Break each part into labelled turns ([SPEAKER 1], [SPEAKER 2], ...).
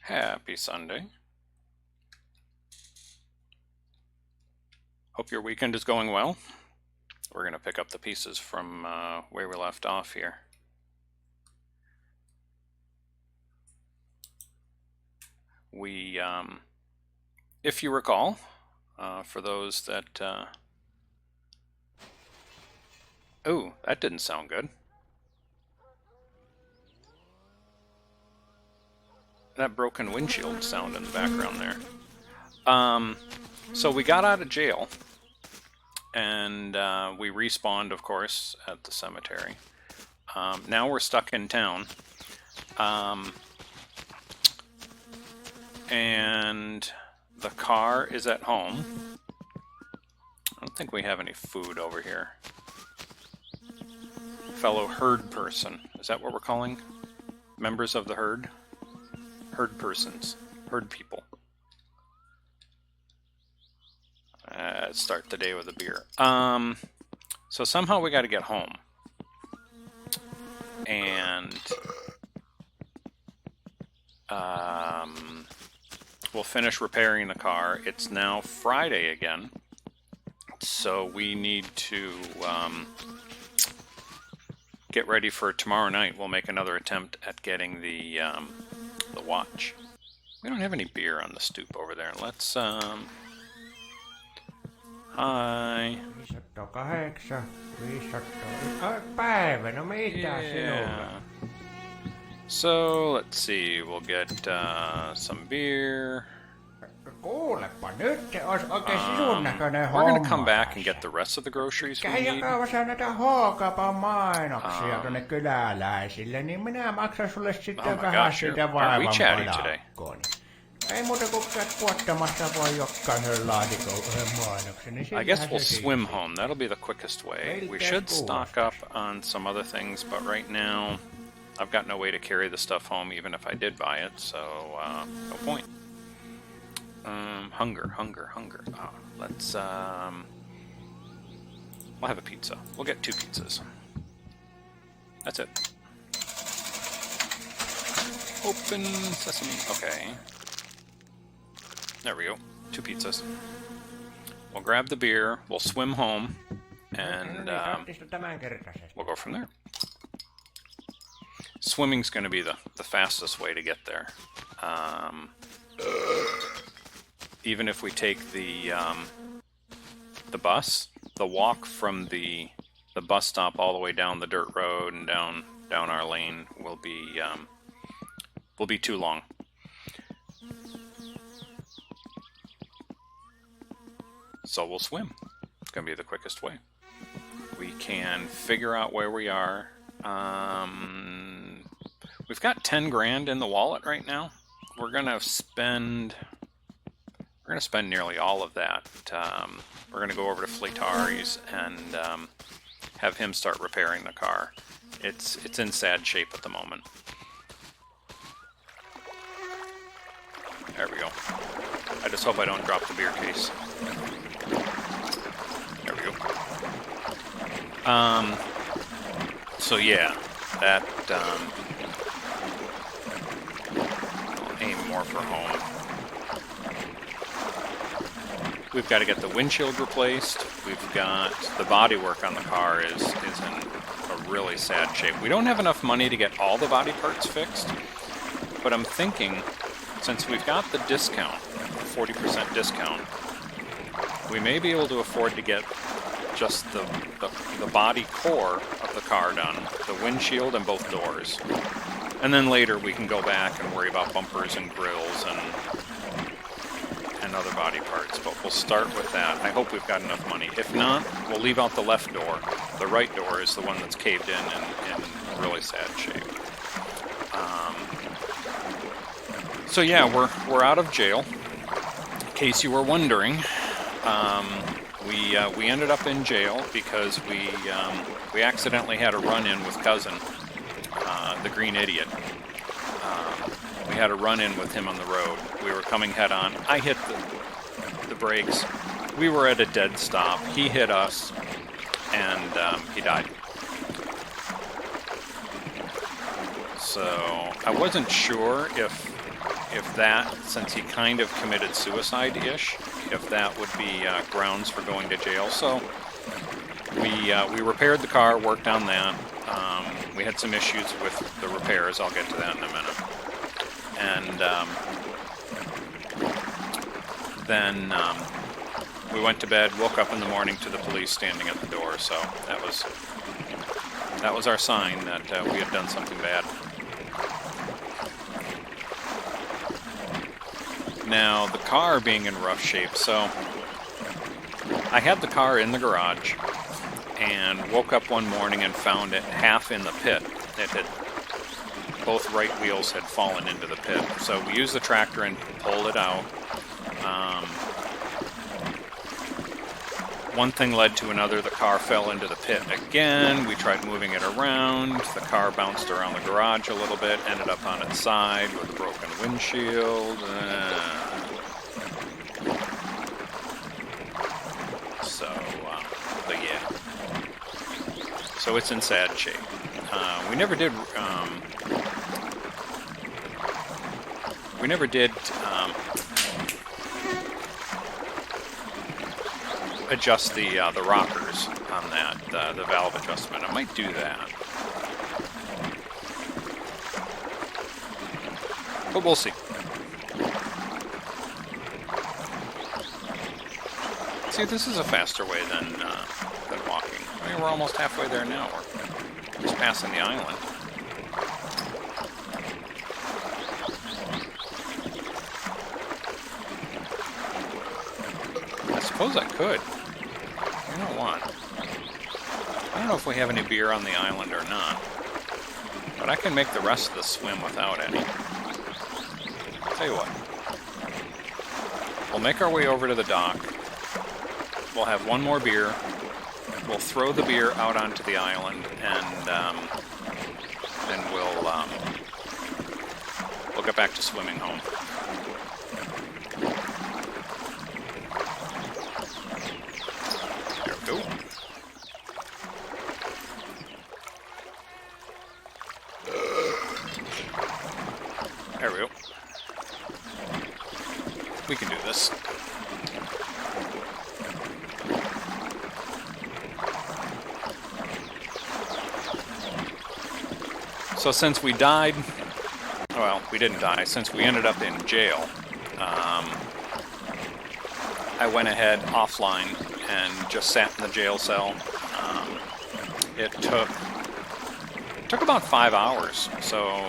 [SPEAKER 1] Happy Sunday. Hope your weekend is going well. We're going to pick up the pieces from where we left off here. We, if you recall, for those that... Oh, that didn't sound good. That broken windshield sound in the background there. So we got out of jail, and we respawned, of course, at the cemetery. Now we're stuck in town. And the car is at home. I don't think we have any food over here. Fellow herd person. Is that what we're calling members of the herd? Herd persons. Herd people. Start the day with a beer. So somehow we got to get home. And we'll finish repairing the car. It's now Friday again. So we need to get ready for tomorrow night. We'll make another attempt at getting the watch. We don't have any beer on the stoop over there. Let's hi.
[SPEAKER 2] 508, 501. Päivä, no mitä sinulla?
[SPEAKER 1] So let's see. We'll get some beer.
[SPEAKER 2] Kuulepa, nyt se olisi oikein sinun näköinen
[SPEAKER 1] We're gonna
[SPEAKER 2] homma.
[SPEAKER 1] come back and get the rest of the groceries we
[SPEAKER 2] Käy
[SPEAKER 1] need.
[SPEAKER 2] jakavassa näitä H-kaupan mainoksia tuonne kyläläisille, niin minä maksan sulle sitten vähän siitä vaivan palakkoon. Ei muuta kuin käyt puottamassa voi jokaisen laatikon yhden mainoksen. Niin
[SPEAKER 1] I guess we'll swim home. That'll be the quickest way. We should stock up on some other things, but right now I've got no way to carry the stuff home even if I did buy it, so no point. Hunger. Oh, let's we'll have a pizza. We'll get 2 pizzas. That's it. Open sesame. Okay. There we go. 2 pizzas. We'll grab the beer. We'll swim home, and we'll go from there. Swimming's going to be the fastest way to get there. Even if we take the bus, the walk from the bus stop all the way down the dirt road and down our lane will be too long. So we'll swim. It's going to be the quickest way. We can figure out where we are. We've got 10 grand in the wallet right now. We're going to spend nearly all of that. We're going to go over to Fleetari's and have him start repairing the car. It's in sad shape at the moment. There we go. I just hope I don't drop the beer case. There we go. So yeah, that I'll aim more for home. We've got to get the windshield replaced. We've got the bodywork on the car is in a really sad shape. We don't have enough money to get all the body parts fixed, but I'm thinking, since we've got the discount, 40% discount, we may be able to afford to get just the body core of the car done, the windshield and both doors. And then later we can go back and worry about bumpers and grills and other body parts, but we'll start with that. I hope we've got enough money. If not, we'll leave out the left door. The right door is the one that's caved in really sad shape. So yeah, we're out of jail. In case you were wondering, we ended up in jail because we accidentally had a run-in with Cousin, the Green Idiot. We had a run-in with him on the road. We were coming head-on. I hit the brakes. We were at a dead stop. He hit us, and he died. So I wasn't sure if if that, since he kind of committed suicide-ish, if that would be grounds for going to jail. So we repaired the car, worked on that. We had some issues with the repairs. I'll get to that in a minute. And then we went to bed, woke up in the morning to the police standing at the door. So that was our sign that we had done something bad. Now, the car being in rough shape, so I had the car in the garage and woke up one morning and found it half in the pit. It had, both right wheels had fallen into the pit. So we used the tractor and pulled it out. One thing led to another. The car fell into the pit again. We tried moving it around. The car bounced around the garage a little bit, ended up on its side with a broken windshield. But yeah. So it's in sad shape. We never did adjust the rockers on that, the valve adjustment. I might do that, but we'll see. See, this is a faster way than walking. I mean, we're almost halfway there now. We're just passing the island. I suppose I could. You know what? I don't know if we have any beer on the island or not, but I can make the rest of the swim without any. Tell you what. We'll make our way over to the dock. We'll have one more beer. We'll throw the beer out onto the island, and we'll get back to swimming home. There we go. There we go. We can do this. So since we died, well, we didn't die, since we ended up in jail, I went ahead offline and just sat in the jail cell. It took about 5 hours, so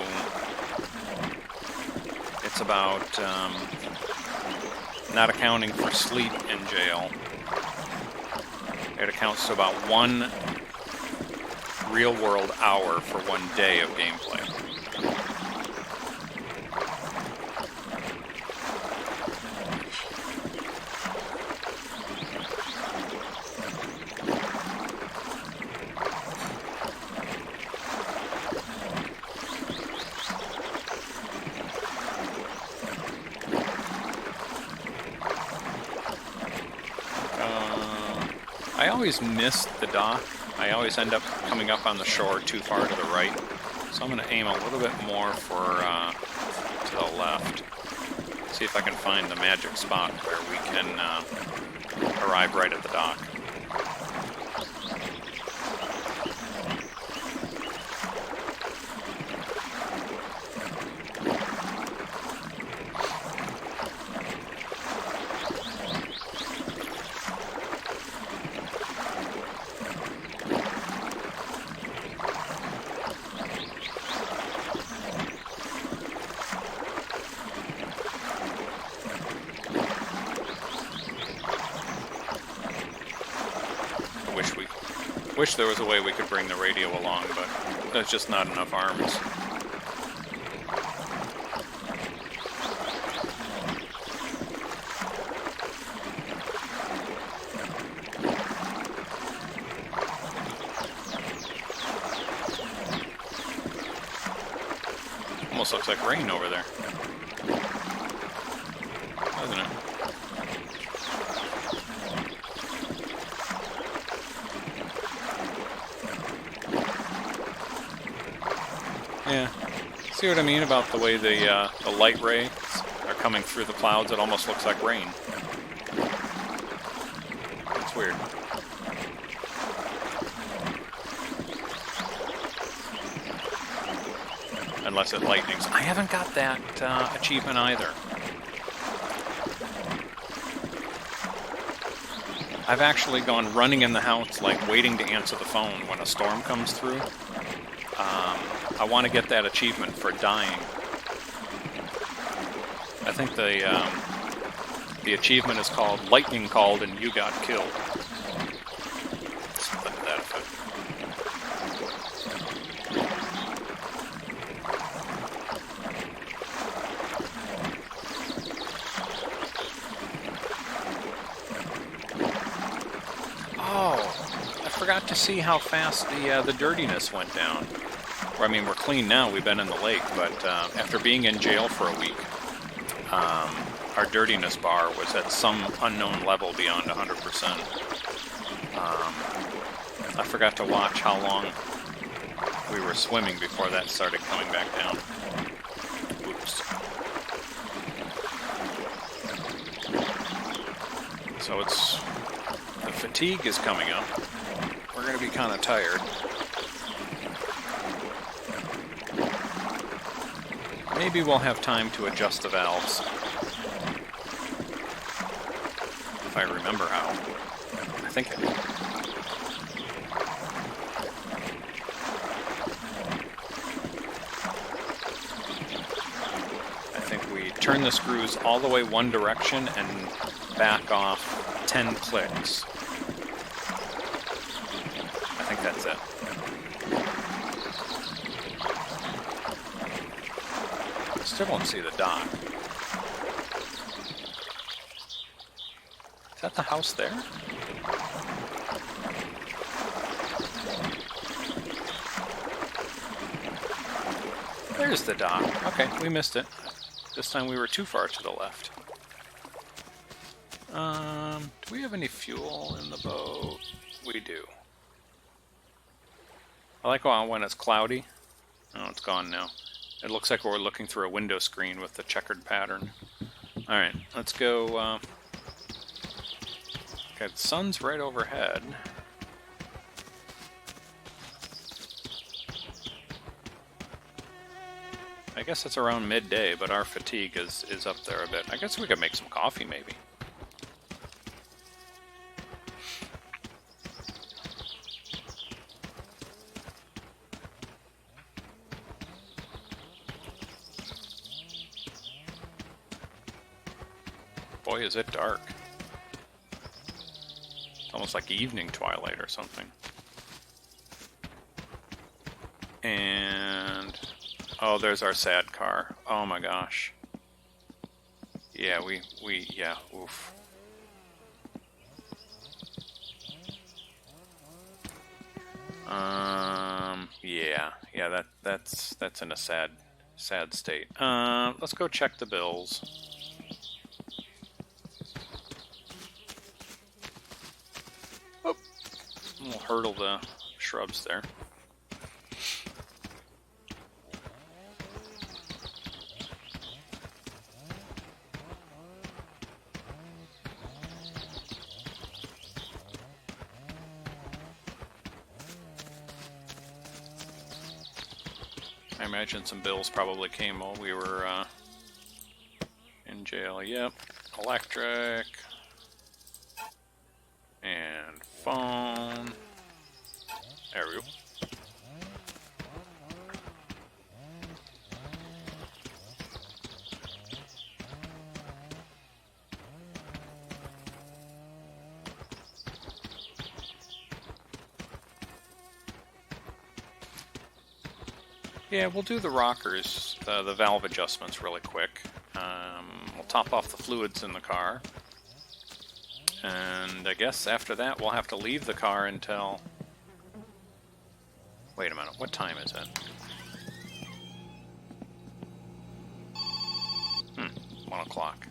[SPEAKER 1] it's about, not accounting for sleep in jail, it accounts to about 1 real-world hour for 1 day of gameplay. I always miss the dock. I always end up coming up on the shore too far to the right, so I'm going to aim a little bit more for to the left. See if I can find the magic spot where we can arrive right at the dock. Wish there was a way we could bring the radio along, but there's just not enough arms. Almost looks like rain over there, doesn't it? Yeah, See what I mean about the way the light rays are coming through the clouds? It almost looks like rain. It's weird. Unless it lightnings. I haven't got that achievement either. I've actually gone running in the house, like waiting to answer the phone when a storm comes through. I want to get that achievement for dying. I think the achievement is called Lightning Called and You Got Killed. Something to that effect. Oh, I forgot to see how fast the dirtiness went down. I mean, we're clean now, we've been in the lake, but after being in jail for a week, our dirtiness bar was at some unknown level beyond 100%. I forgot to watch how long we were swimming before that started coming back down. Oops. So the fatigue is coming up. We're going to be kind of tired. Maybe we'll have time to adjust the valves. If I remember how. I think I do. I think we turn the screws all the way one direction and back off 10 clicks. I think that's it. Still don't see the dock. Is that the house there? There's the dock. Okay, we missed it. This time we were too far to the left. Do we have any fuel in the boat? We do. I like when it's cloudy. Oh, it's gone now. It looks like we're looking through a window screen with the checkered pattern. Alright, let's go. Okay, the sun's right overhead. I guess it's around midday, but our fatigue is up there a bit. I guess we could make some coffee, maybe. Boy, is it dark. It's almost like evening twilight or something. And... oh, there's our sad car. Oh my gosh. Yeah, yeah, oof. Yeah, that's in a sad state. Let's go check the bills. Oh, we'll hurdle the shrubs there. I imagine some bills probably came while we were in jail. Yep, electric and phone. There we go. Yeah, we'll do the rockers, the valve adjustments really quick. We'll top off the fluids in the car. And I guess after that we'll have to leave the car until... wait a minute, what time is it? 1 o'clock.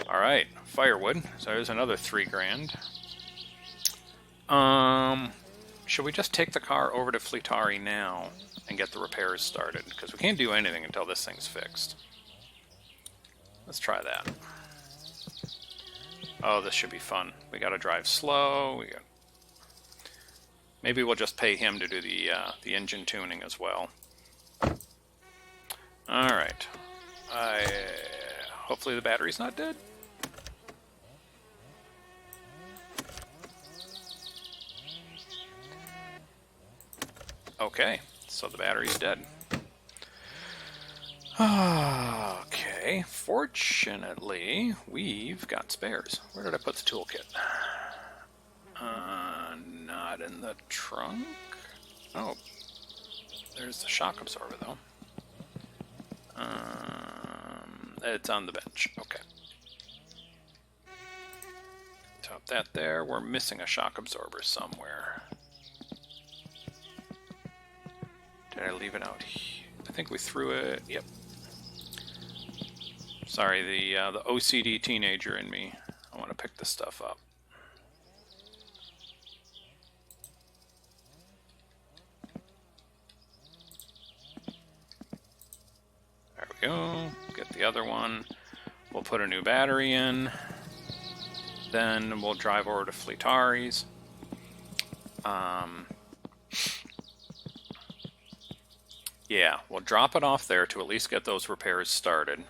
[SPEAKER 1] Alright, firewood. So there's another $3 grand. should we just take the car over to Fleetari now and get the repairs started? Because we can't do anything until this thing's fixed. Let's try that. Oh, this should be fun. We gotta drive slow. Maybe we'll just pay him to do the engine tuning as well. Alright. Hopefully the battery's not dead. Okay, so the battery's dead. Okay, fortunately, we've got spares. Where did I put the toolkit? Not in the trunk. Oh, there's the shock absorber, though. It's on the bench. Okay. Top that there. We're missing a shock absorber somewhere. Did I leave it out here? I think we threw it. Yep. Sorry, the OCD teenager in me. I want to pick this stuff up. There we go. Get the other one. We'll put a new battery in. Then we'll drive over to Fleetari's. Yeah, we'll drop it off there to at least get those repairs started.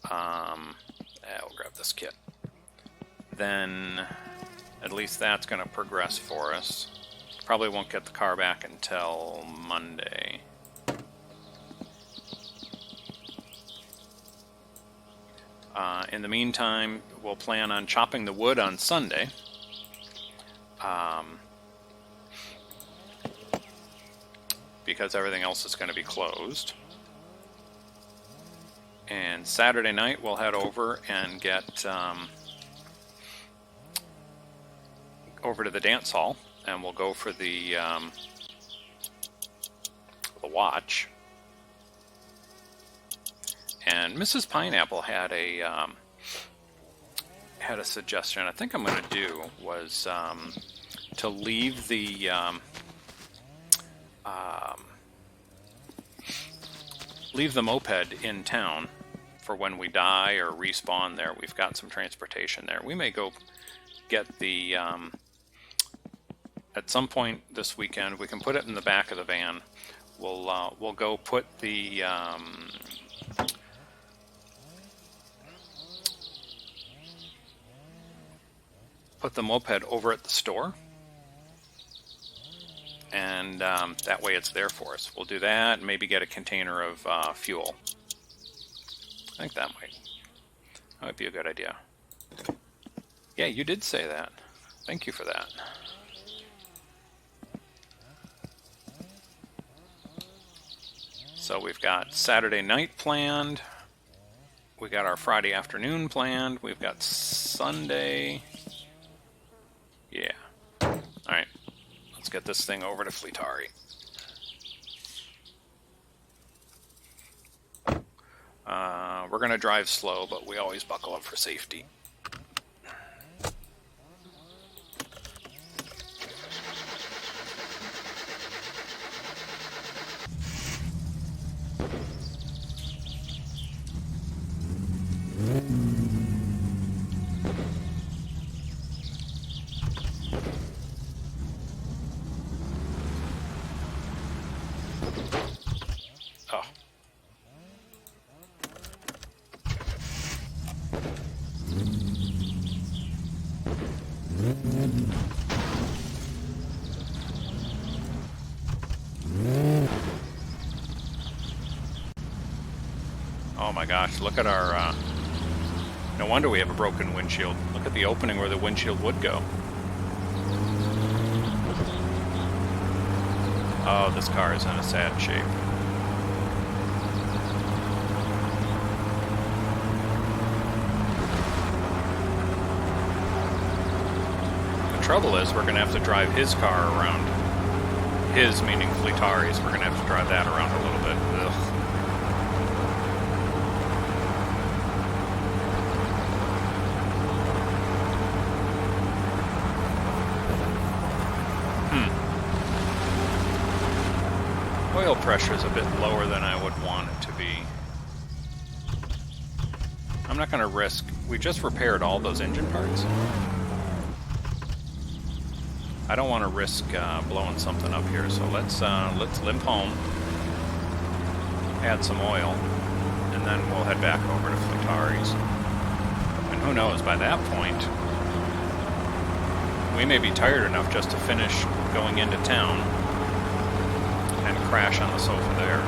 [SPEAKER 1] We'll grab this kit. Then, at least that's going to progress for us. Probably won't get the car back until Monday. In the meantime, we'll plan on chopping the wood on Sunday. Because everything else is going to be closed. And Saturday night we'll head over and get over to the dance hall, and we'll go for the watch. And Mrs. Pineapple had a suggestion. I think I'm going to do was to leave the moped in town for when we die or respawn there. We've got some transportation there. We may go get the at some point this weekend. We can put it in the back of the van. We'll go put the moped over at the store, and that way it's there for us. We'll do that and maybe get a container of fuel. I think that might be a good idea. Yeah, you did say that. Thank you for that. So we've got Saturday night planned. We got our Friday afternoon planned. We've got Sunday. Yeah. Alright. Let's get this thing over to Fleetari. We're going to drive slow, but we always buckle up for safety. Oh. Oh my gosh, look at our, no wonder we have a broken windshield. Look at the opening where the windshield would go. Oh, this car is in a sad shape. The trouble is, we're going to have to drive his car around. His, meaning Fleetari's. We're going to have to drive that around a little bit. Ugh. Oil pressure is a bit lower than I would want it to be. I'm not going to risk... We just repaired all those engine parts. I don't want to risk blowing something up here, so let's limp home, add some oil, and then we'll head back over to Flatari's. And who knows, by that point, we may be tired enough just to finish going into town and crash on the sofa there.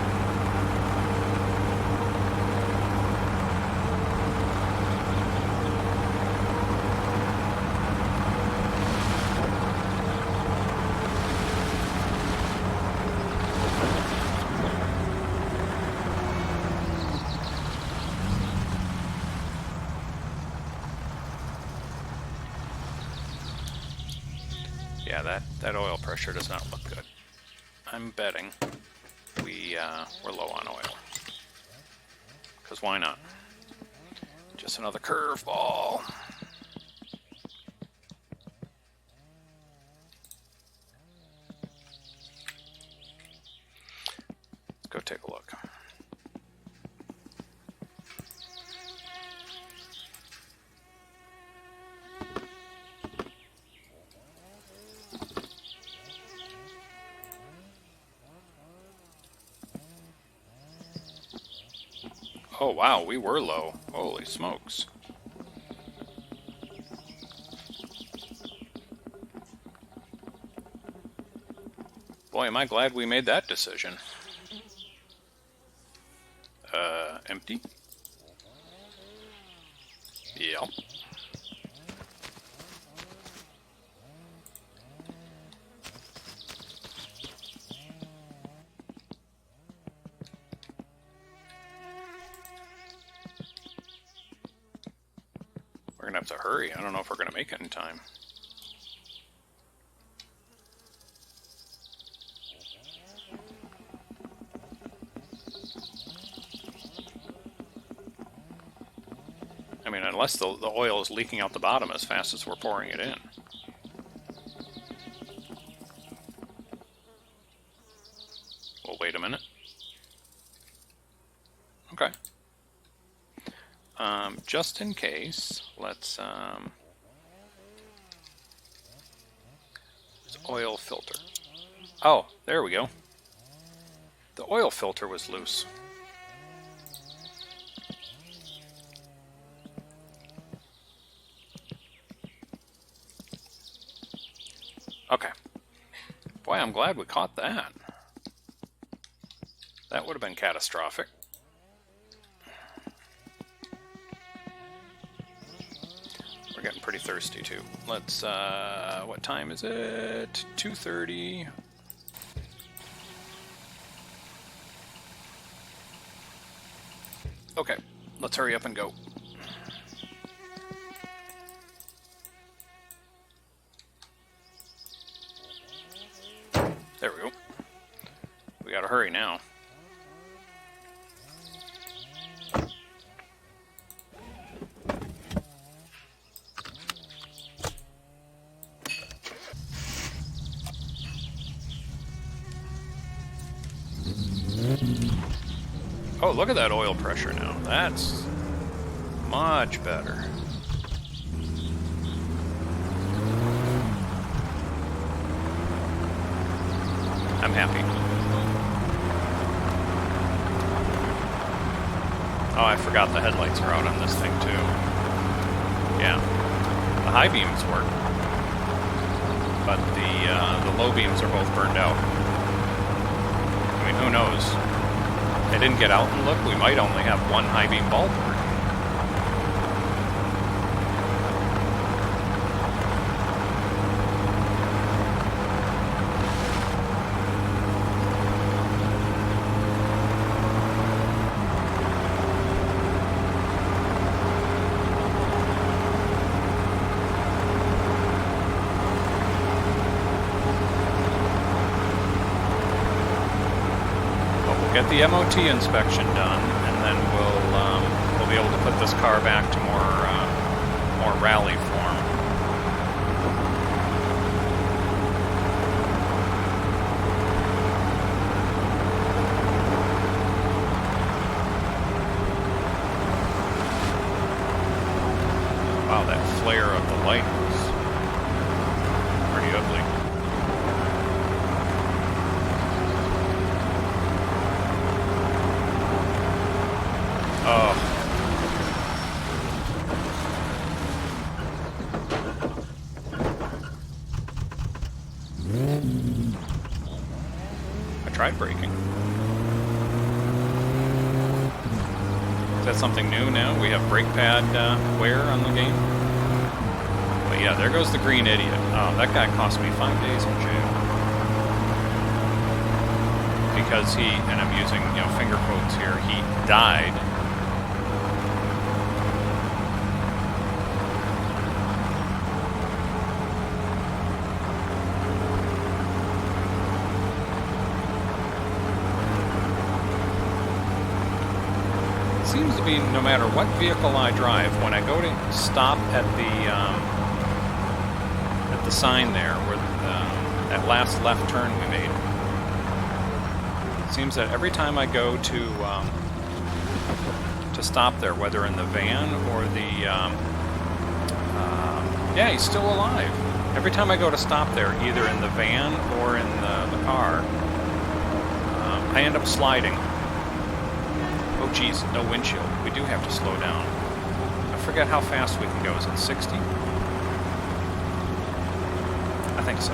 [SPEAKER 1] Yeah, that oil pressure does not look good. I'm betting we're low on oil. Because why not? Just another curveball. Let's go take a look. Oh wow, we were low. Holy smokes. Boy, am I glad we made that decision. Empty? Yep. We're gonna have to hurry. I don't know if we're gonna make it in time. I mean, unless the oil is leaking out the bottom as fast as we're pouring it in. Well, wait a minute. Okay. Just in case, let's oil filter. Oh, there we go. The oil filter was loose. Okay. Boy, I'm glad we caught that. That would have been catastrophic. We're getting pretty thirsty too. Let's, what time is it? 2:30. Okay, let's hurry up and go. There we go. We gotta hurry now. Oh, look at that oil pressure now. That's much better. I'm happy. Oh, I forgot the headlights are out on this thing too. Yeah, the high beams work, but the low beams are both burned out. I mean, who knows? I didn't get out and look. We might only have one high beam bulb working. Get the MOT inspection done, and then we'll be able to put this car back to more rally form. tried braking. Is that something new now? We have brake pad wear on the game? But yeah, there goes the green idiot. Oh, that guy cost me 5 days in jail. Because he, and I'm using, you know, finger quotes here, he died. Seems to be no matter what vehicle I drive, when I go to stop at the sign there, where that last left turn we made, it seems that every time I go to stop there, whether in the van or the yeah, he's still alive. Every time I go to stop there, either in the van or in the car, I end up sliding. Oh geez, no windshield. We do have to slow down. I forget how fast we can go. Is it 60? I think so.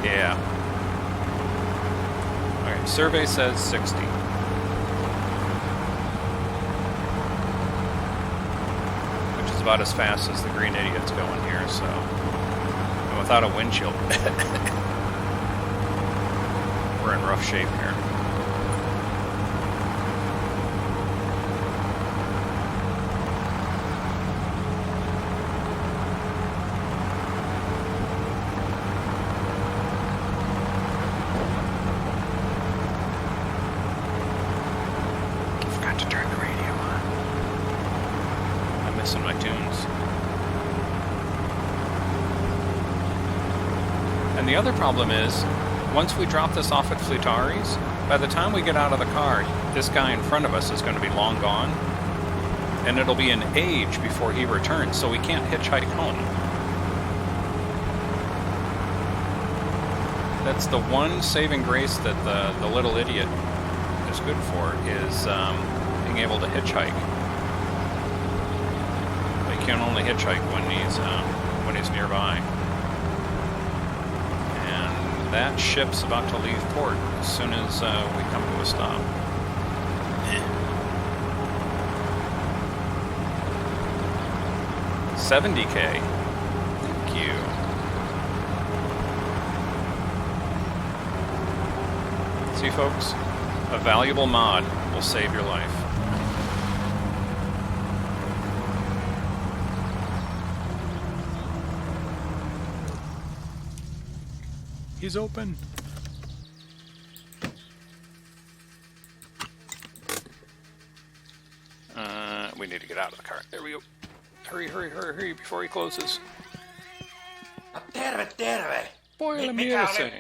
[SPEAKER 1] Yeah. Alright, survey says 60. Which is about as fast as the green idiot's going here, so... And without a windshield. We're in rough shape here. And the other problem is, once we drop this off at Fleetari's, by the time we get out of the car, this guy in front of us is going to be long gone, and it'll be an age before he returns, so we can't hitchhike home. That's the one saving grace that the little idiot is good for, is being able to hitchhike. But you can only hitchhike when he's nearby. That ship's about to leave port as soon as we come to a stop. $70K. Thank you. See, folks, a valuable mod will save your life. He's open. We need to get out of the car. There we go. Hurry, hurry, hurry, hurry before he closes.
[SPEAKER 3] Terve, terve.
[SPEAKER 1] Pojalla mielessä.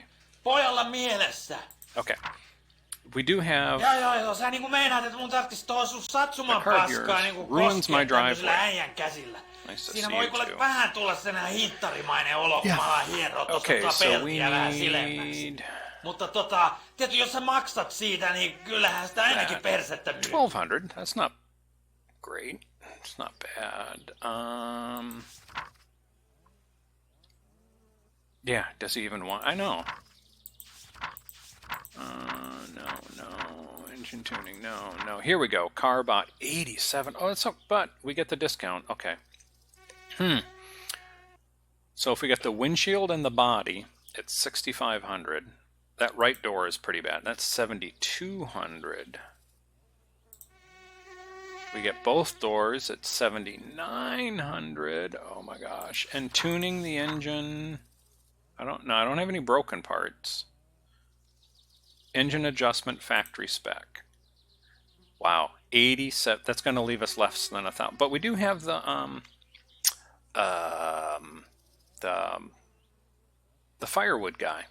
[SPEAKER 3] Pojalla mielessä.
[SPEAKER 1] Okay. We do have...
[SPEAKER 3] Joo, sä niinku meinaat, että mun tarvitsis tuohon sun satsuman paskaa niinku koskea tämmöisellä äijän käsillä.
[SPEAKER 1] Nice to
[SPEAKER 3] Siinä
[SPEAKER 1] see
[SPEAKER 3] voi
[SPEAKER 1] you
[SPEAKER 3] kuule
[SPEAKER 1] too.
[SPEAKER 3] vähän tulla sellainen hinttarimainen olo, kun mä alan hieroa tuossa peltiä vähän silemmäksi. Mutta tietysti jos sä maksat siitä, niin kyllähän sitä ainakin persettä myy.
[SPEAKER 1] 1200, that's not great. It's not bad. Yeah, does he even want... I know. No. Engine tuning, no. Here we go. Car bought 87. Oh, that's but we get the discount. Okay. So if we get the windshield and the body, it's 6,500. That right door is pretty bad. That's 7,200. We get both doors at 7,900. Oh my gosh. And tuning the engine... I don't have any broken parts. Engine adjustment factory spec. Wow, 87. That's going to leave us less than 1,000. But we do have the firewood guy.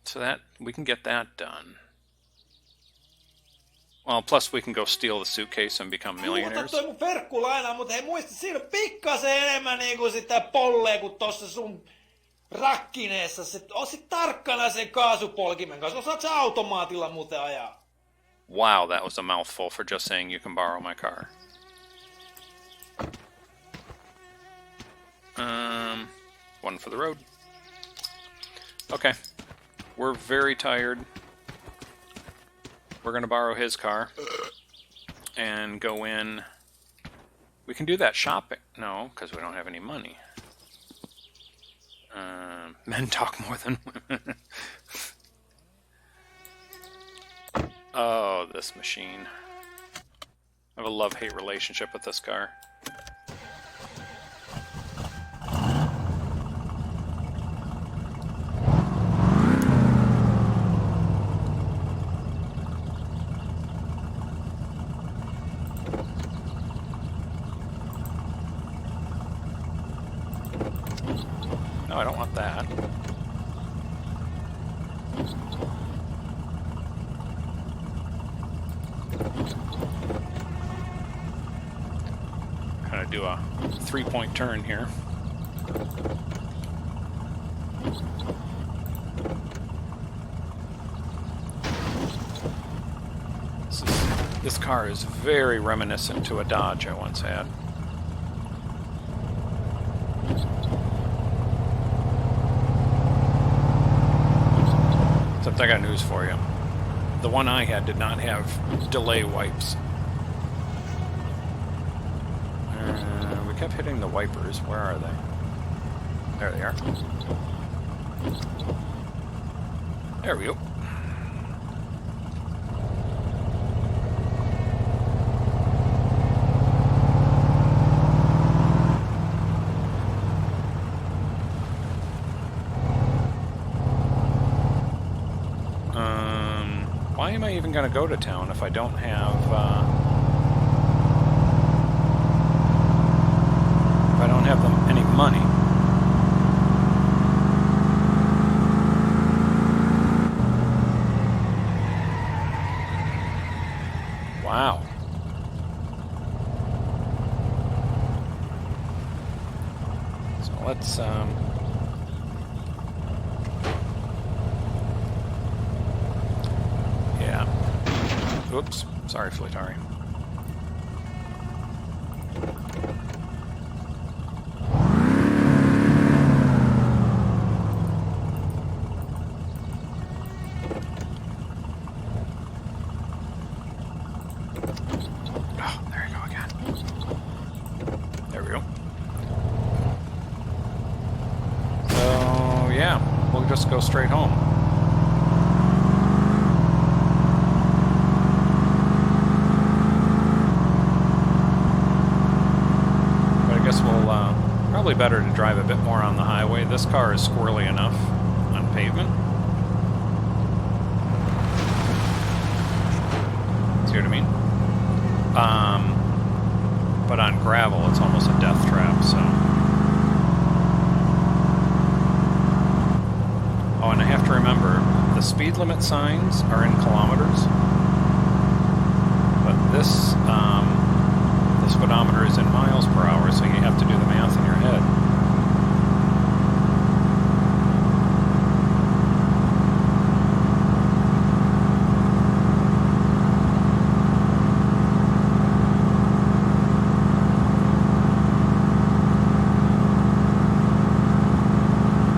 [SPEAKER 1] So that we can get that done. Well, plus we can go steal the suitcase and become millionaires.
[SPEAKER 3] Toi mun verkkulaina, mutta hei muista, siinä on pikkasen enemmän niinku sitä pollee kuin tossa sun rakkineessa. Osit tarkkana sen kaasupolkimen kanssa. Osaat sä automaatilla muuten ajaa?
[SPEAKER 1] Wow, that was a mouthful for just saying you can borrow my car. One for the road. Okay. We're very tired. We're going to borrow his car and go in. We can do that shopping. No, because we don't have any money. Men talk more than women. Oh, this machine. I have a love-hate relationship with this car. No, I don't want that. Kind of do a 3-point turn here. This car is very reminiscent to a Dodge I once had. Except I got news for you. The one I had did not have delay wipes. We kept hitting the wipers. Where are they? There they are. There we go. Why am I even going to go to town if I don't have, any money? Wow. So let's, oops, sorry, Fleetari. Oh, there you go again. There we go. So, yeah, we'll just go straight home. Probably better to drive a bit more on the highway. This car is squirrely enough on pavement. See what I mean? But on gravel, it's almost a death trap, so. Oh, and I have to remember, the speed limit signs are in kilometers, but this speedometer is in miles per hour, so you have to do the math in your head.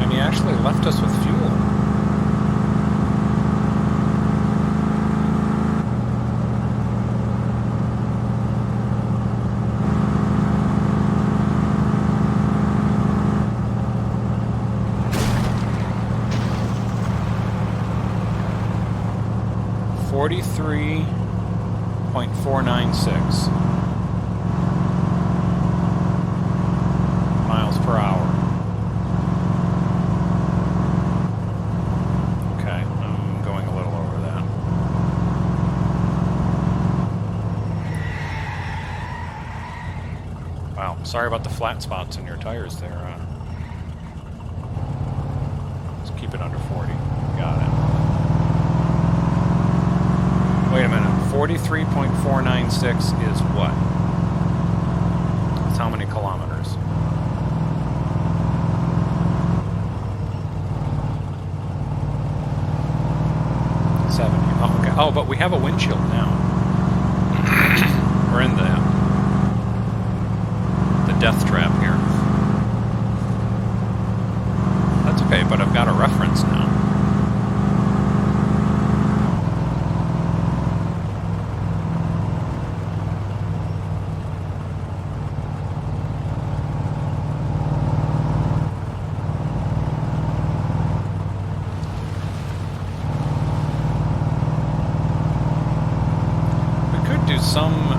[SPEAKER 1] And he actually left us with fuel. .496 miles per hour. Okay, I'm going a little over that. Wow, sorry about the flat spots in your tires there. Let's keep it under 40. Got it. Wait a minute, 43.496 is what? That's how many kilometers? 70. Oh, okay. Oh, but we have a windshield now. We're in the death trap here. but I've got a reference now.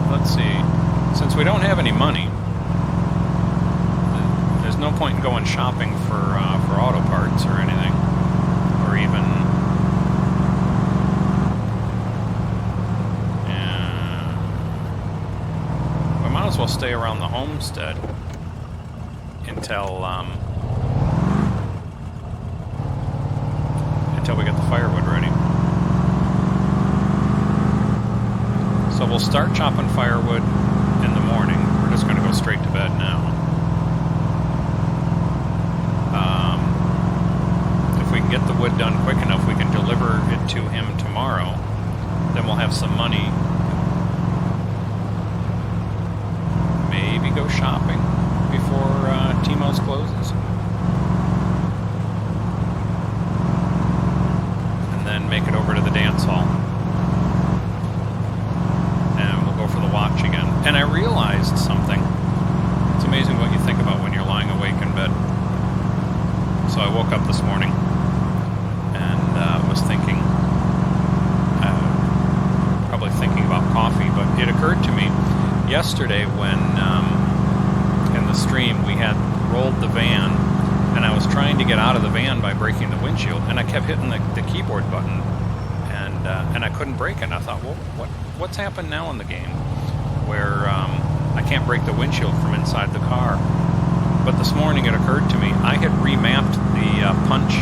[SPEAKER 1] Let's see, since we don't have any money, there's no point in going shopping for auto parts or anything, or even, we might as well stay around the homestead until we get the firewood ready. So we'll start chopping firewood in the morning. We're just going to go straight to bed now. If we can get the wood done quick enough, we can deliver it to him tomorrow. Then we'll have some money. Maybe go shopping before Timo's closes. And then make it over to the dance hall. For the watch again. And I realized something. It's amazing what you think about when you're lying awake in bed. So I woke up this morning and was thinking, probably thinking about coffee, but it occurred to me yesterday when in the stream we had rolled the van and I was trying to get out of the van by breaking the windshield, and I kept hitting the keyboard button and I couldn't break it. And I thought, well, what's happened now in the game where I can't break the windshield from inside the car? But this morning it occurred to me, I had remapped the punch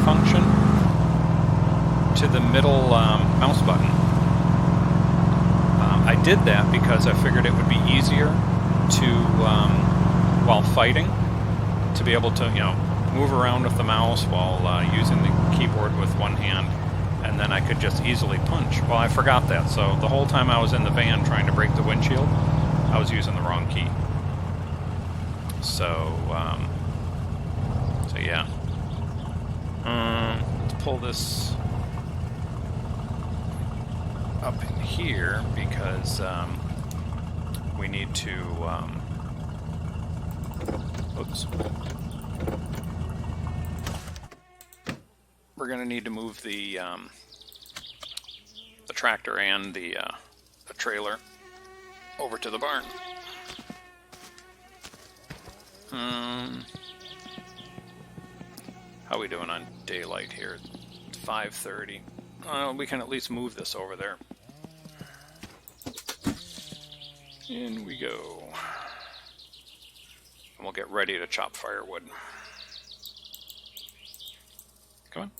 [SPEAKER 1] function to the middle mouse button. I did that because I figured it would be easier to, while fighting, to be able to, move around with the mouse while using the keyboard with one hand. And then I could just easily punch. Well, I forgot that, so the whole time I was in the van trying to break the windshield, I was using the wrong key. So yeah. Let's pull this up in here because we need to. Oops. We're going to need to move the tractor and the trailer over to the barn. How are we doing on daylight here? It's 5:30. We can at least move this over there. In we go. And we'll get ready to chop firewood. Come on.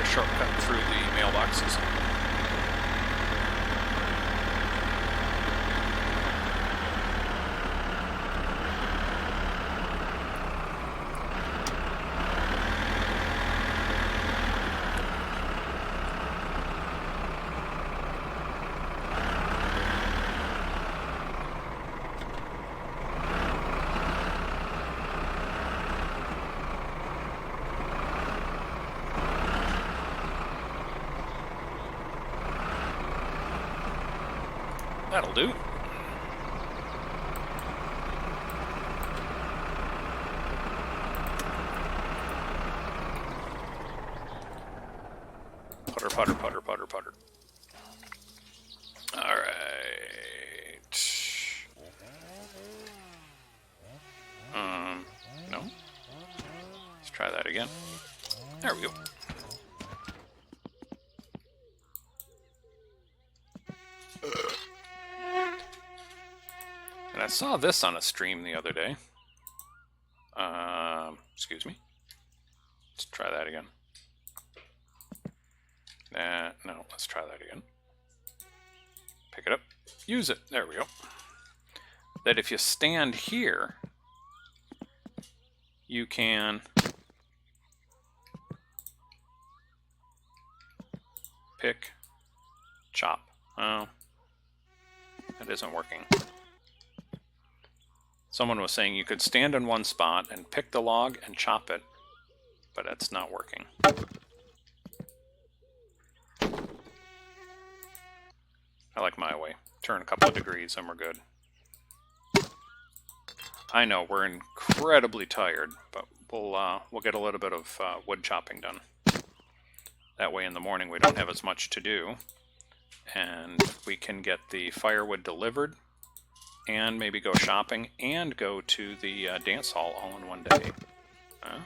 [SPEAKER 1] Shortcut through the mailboxes. That'll do. Putter, putter, putter, putter, putter. All right. that again. There we go. And I saw this on a stream the other day. Excuse me. Let's try that again. No, let's try that again. Pick it up. Use it. There we go. That if you stand here, you can pick, chop. Oh, that isn't working. Someone was saying you could stand in one spot and pick the log and chop it, but that's not working. I like my way. Turn a couple of degrees and we're good. I know we're incredibly tired, but we'll get a little bit of wood chopping done. That way in the morning we don't have as much to do, and we can get the firewood delivered, and maybe go shopping and go to the dance hall all in one day. Huh?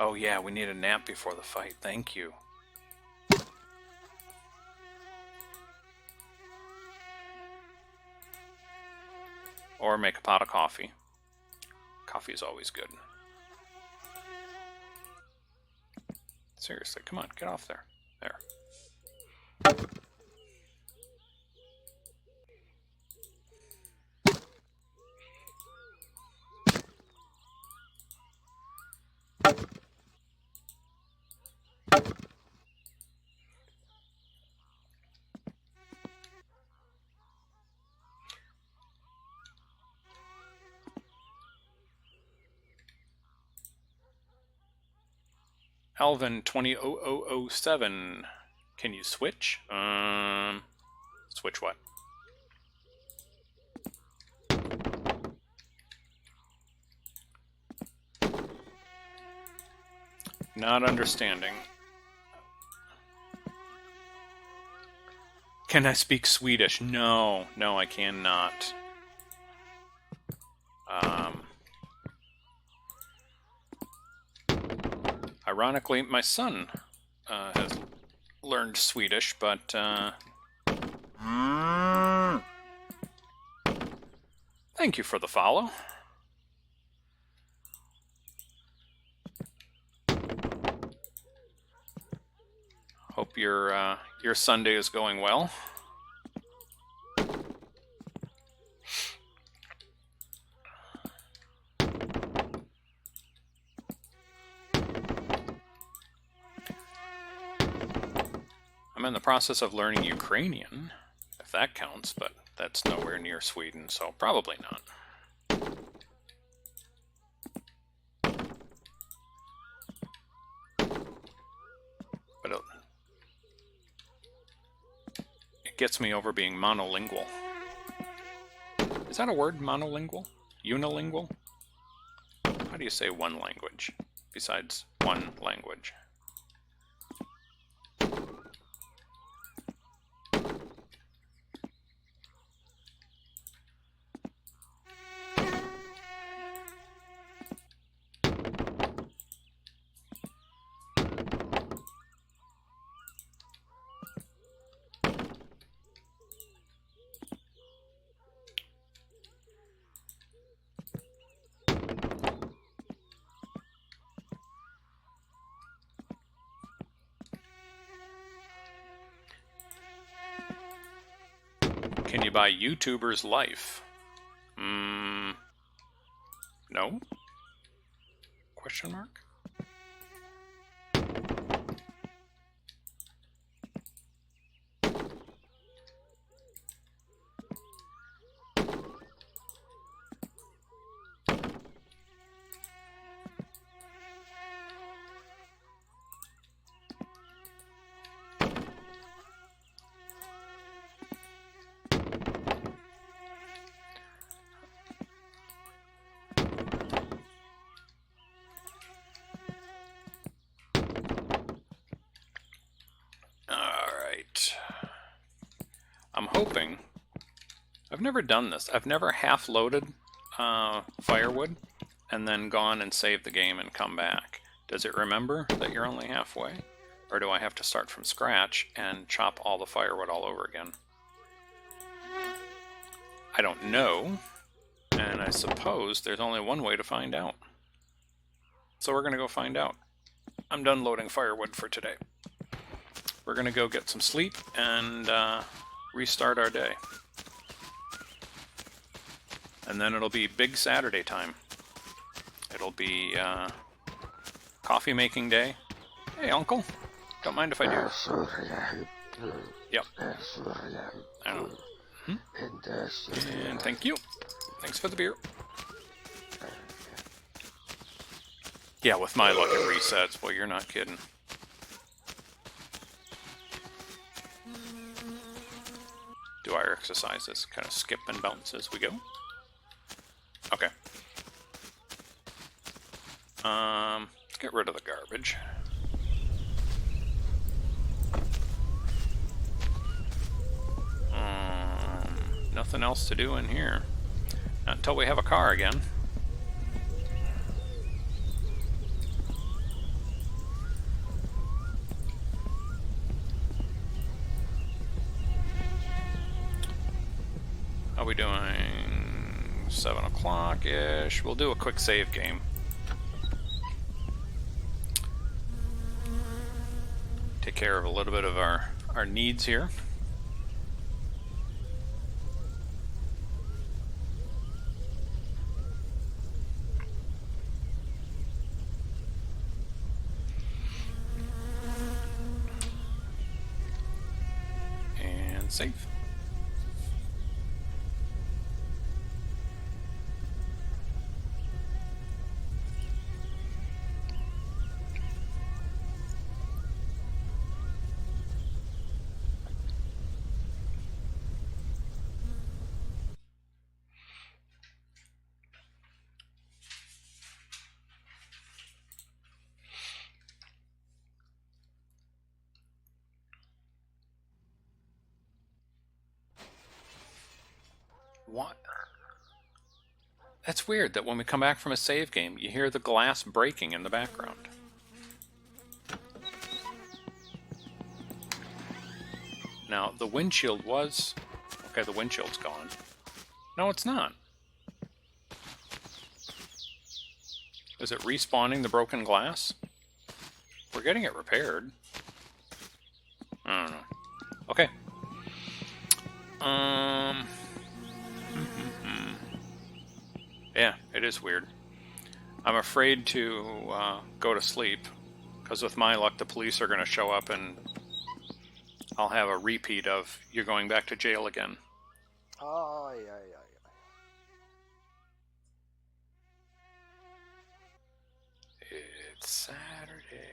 [SPEAKER 1] Oh yeah, we need a nap before the fight. Thank you. Or make a pot of coffee. Coffee is always good. Seriously, come on, get off there. There. Alvin 20007. Can you switch? Switch what? Not understanding. Can I speak Swedish? No, no, I cannot. Ironically, my son has learned Swedish, but thank you for the follow. Hope your Sunday is going well. I'm in the process of learning Ukrainian, if that counts, but that's nowhere near Sweden, so probably not. But it gets me over being monolingual. Is that a word, monolingual? Unilingual? How do you say one language besides one language? Can you buy YouTuber's life? No? Question mark? hoping... I've never done this. I've never half-loaded firewood and then gone and saved the game and come back. Does it remember that you're only halfway? Or do I have to start from scratch and chop all the firewood all over again? I don't know, and I suppose there's only one way to find out. So we're going to go find out. I'm done loading firewood for today. We're going to go get some sleep and restart our day. And then it'll be big Saturday time. It'll be coffee making day. Hey, Uncle. Don't mind if I do. Yep. I know. And thank you. Thanks for the beer. Yeah, with my luck it resets. Well, you're not kidding. Do our exercises. Kind of skip and bounce as we go. Okay. Let's get rid of the garbage. Nothing else to do in here. Not until we have a car again. How are we doing? 7 o'clock-ish. We'll do a quick save game. Take care of a little bit of our needs here. And save. What? That's weird that when we come back from a save game, you hear the glass breaking in the background. Now, the windshield was... Okay, the windshield's gone. No, it's not. Is it respawning the broken glass? We're getting it repaired. I don't know. Okay. Yeah, it is weird. I'm afraid to go to sleep, because with my luck the police are going to show up and I'll have a repeat of you're going back to jail again.
[SPEAKER 3] Ai, ai, ai.
[SPEAKER 1] It's Saturday.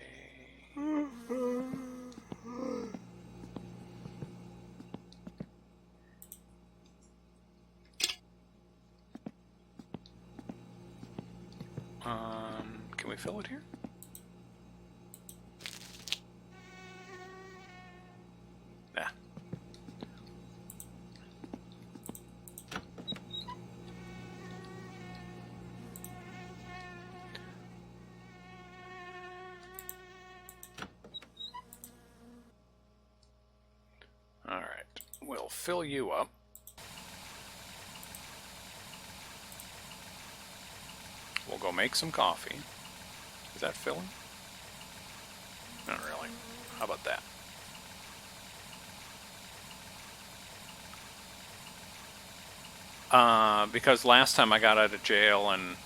[SPEAKER 1] Can we fill it here? Nah. All right, we'll fill you up. We'll go make some coffee. Is that filling? Not really. How about that? Because last time I got out of jail and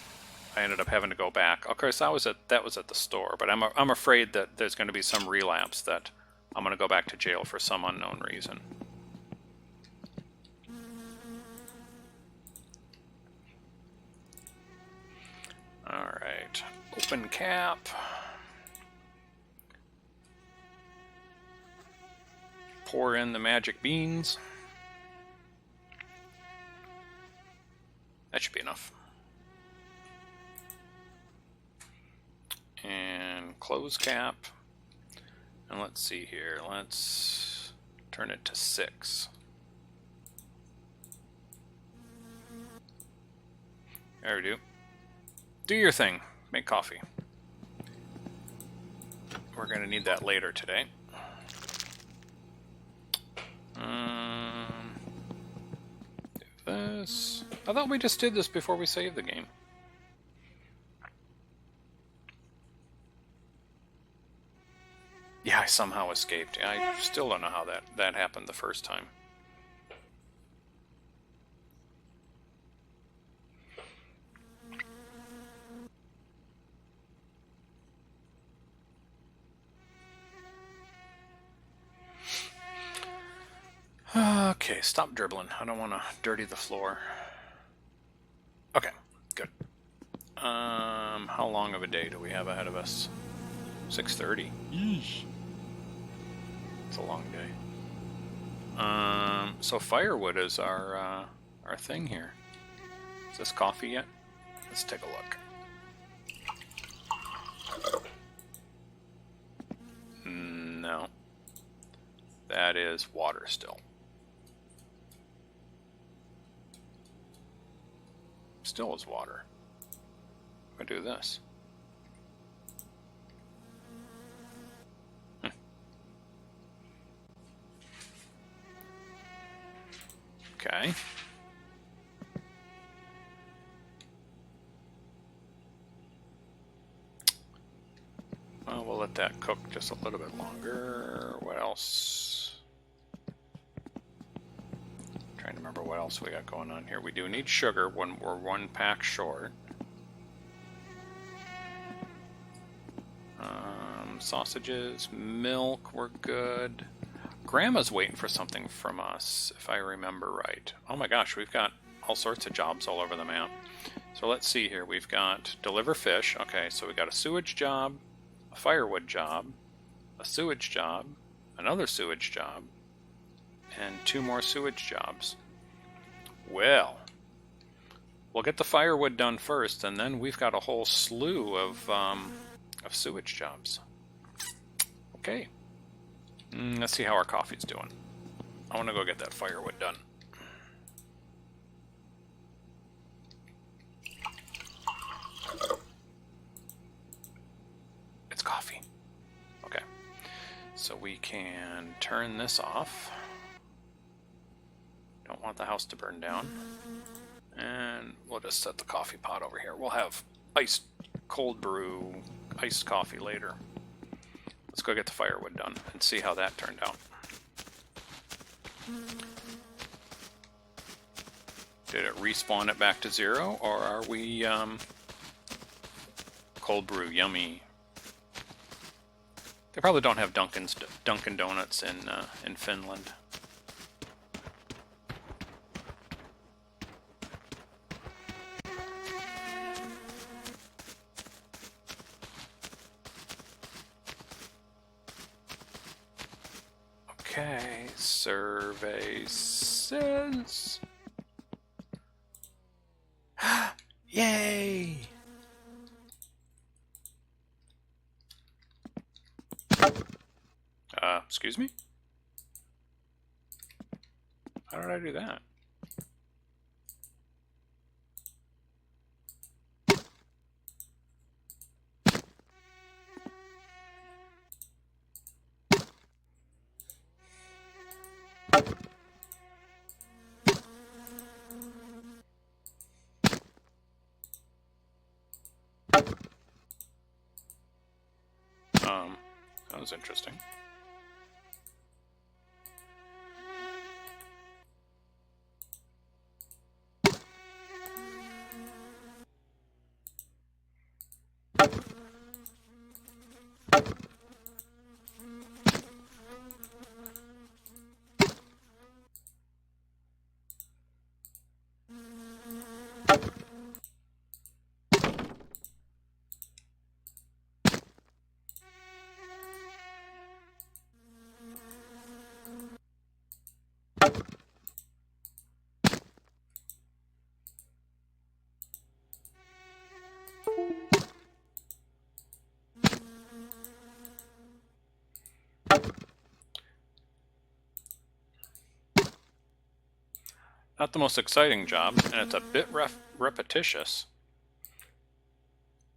[SPEAKER 1] I ended up having to go back. Of course, that was at the store, but I'm afraid that there's going to be some relapse that I'm going to go back to jail for some unknown reason. Alright, open cap. Pour in the magic beans. That should be enough. And close cap. And let's see here, let's turn it to 6. There we do. Do your thing. Make coffee. We're going to need that later today. Do this. I thought we just did this before we saved the game. Yeah, I somehow escaped. I still don't know how that happened the first time. Okay, stop dribbling. I don't want to dirty the floor. Okay, good. How long of a day do we have ahead of us? 6:30. Yeesh. It's a long day. So firewood is our thing here. Is this coffee yet? Let's take a look. No. That is water still. Still is water. I'm gonna do this. Okay. Well, we'll let that cook just a little bit longer. What else? Trying to remember what else we got going on here. We do need sugar when we're 1 pack short. Sausages, milk, we're good. Grandma's waiting for something from us, if I remember right. Oh my gosh, we've got all sorts of jobs all over the map. So let's see here. We've got deliver fish. Okay, so we got a sewage job, a firewood job, a sewage job, another sewage job, and 2 more sewage jobs. Well, we'll get the firewood done first, and then we've got a whole slew of sewage jobs. Okay. Let's see how our coffee's doing. I want to go get that firewood done. It's coffee. Okay. So we can turn this off. Don't want the house to burn down. And we'll just set the coffee pot over here. We'll have iced cold brew, iced coffee later. Let's go get the firewood done and see how that turned out. Did it respawn it back to 0, or are we cold brew? Yummy. They probably don't have Dunkin' Donuts in Finland. Okay, survey says... Yay! Excuse me? How did I do that? That was interesting. Not the most exciting job, and it's a bit repetitious.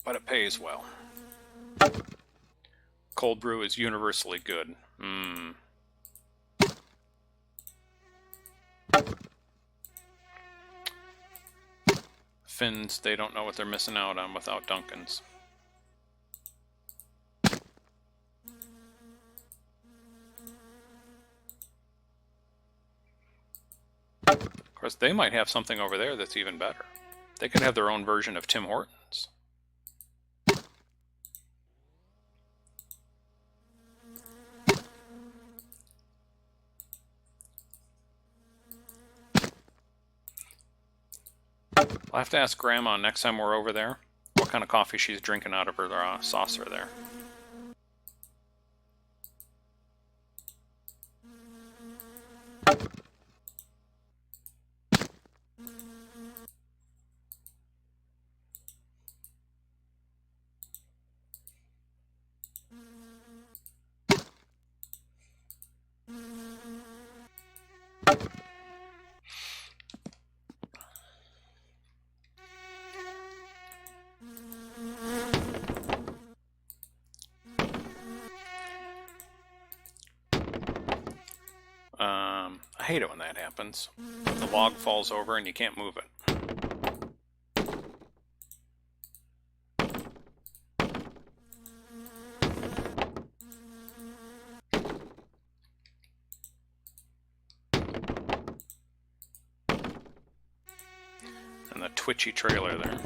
[SPEAKER 1] but it pays well. Cold brew is universally good. Finns, they don't know what they're missing out on without Dunkins. Of course, they might have something over there that's even better. They could have their own version of Tim Hortons. I'll have to ask Grandma next time we're over there what kind of coffee she's drinking out of her saucer there. I hate it when that happens. The log falls over and you can't move it. And the twitchy trailer there.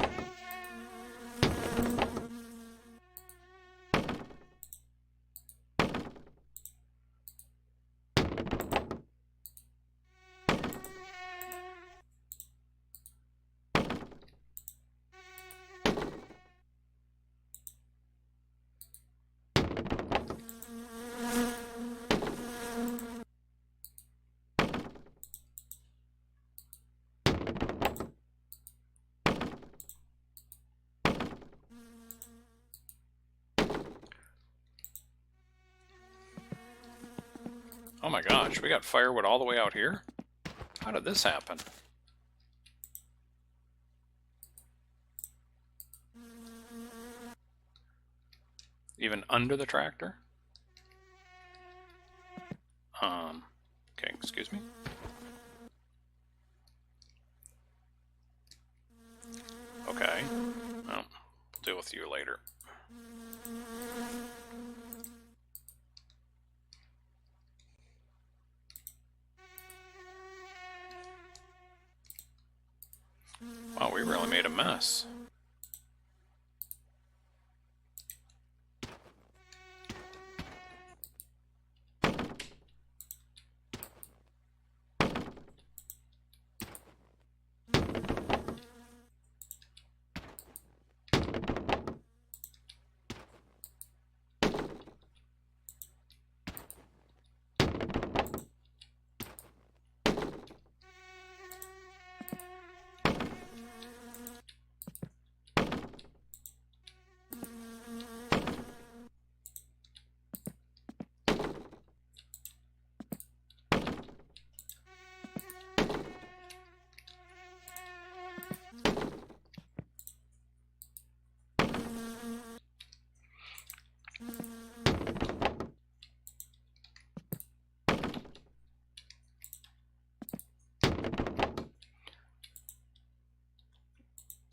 [SPEAKER 1] Oh my gosh, we got firewood all the way out here? How did this happen? Even under the tractor? Okay, excuse me. Okay, well, we'll deal with you later. Wow, we really made a mess.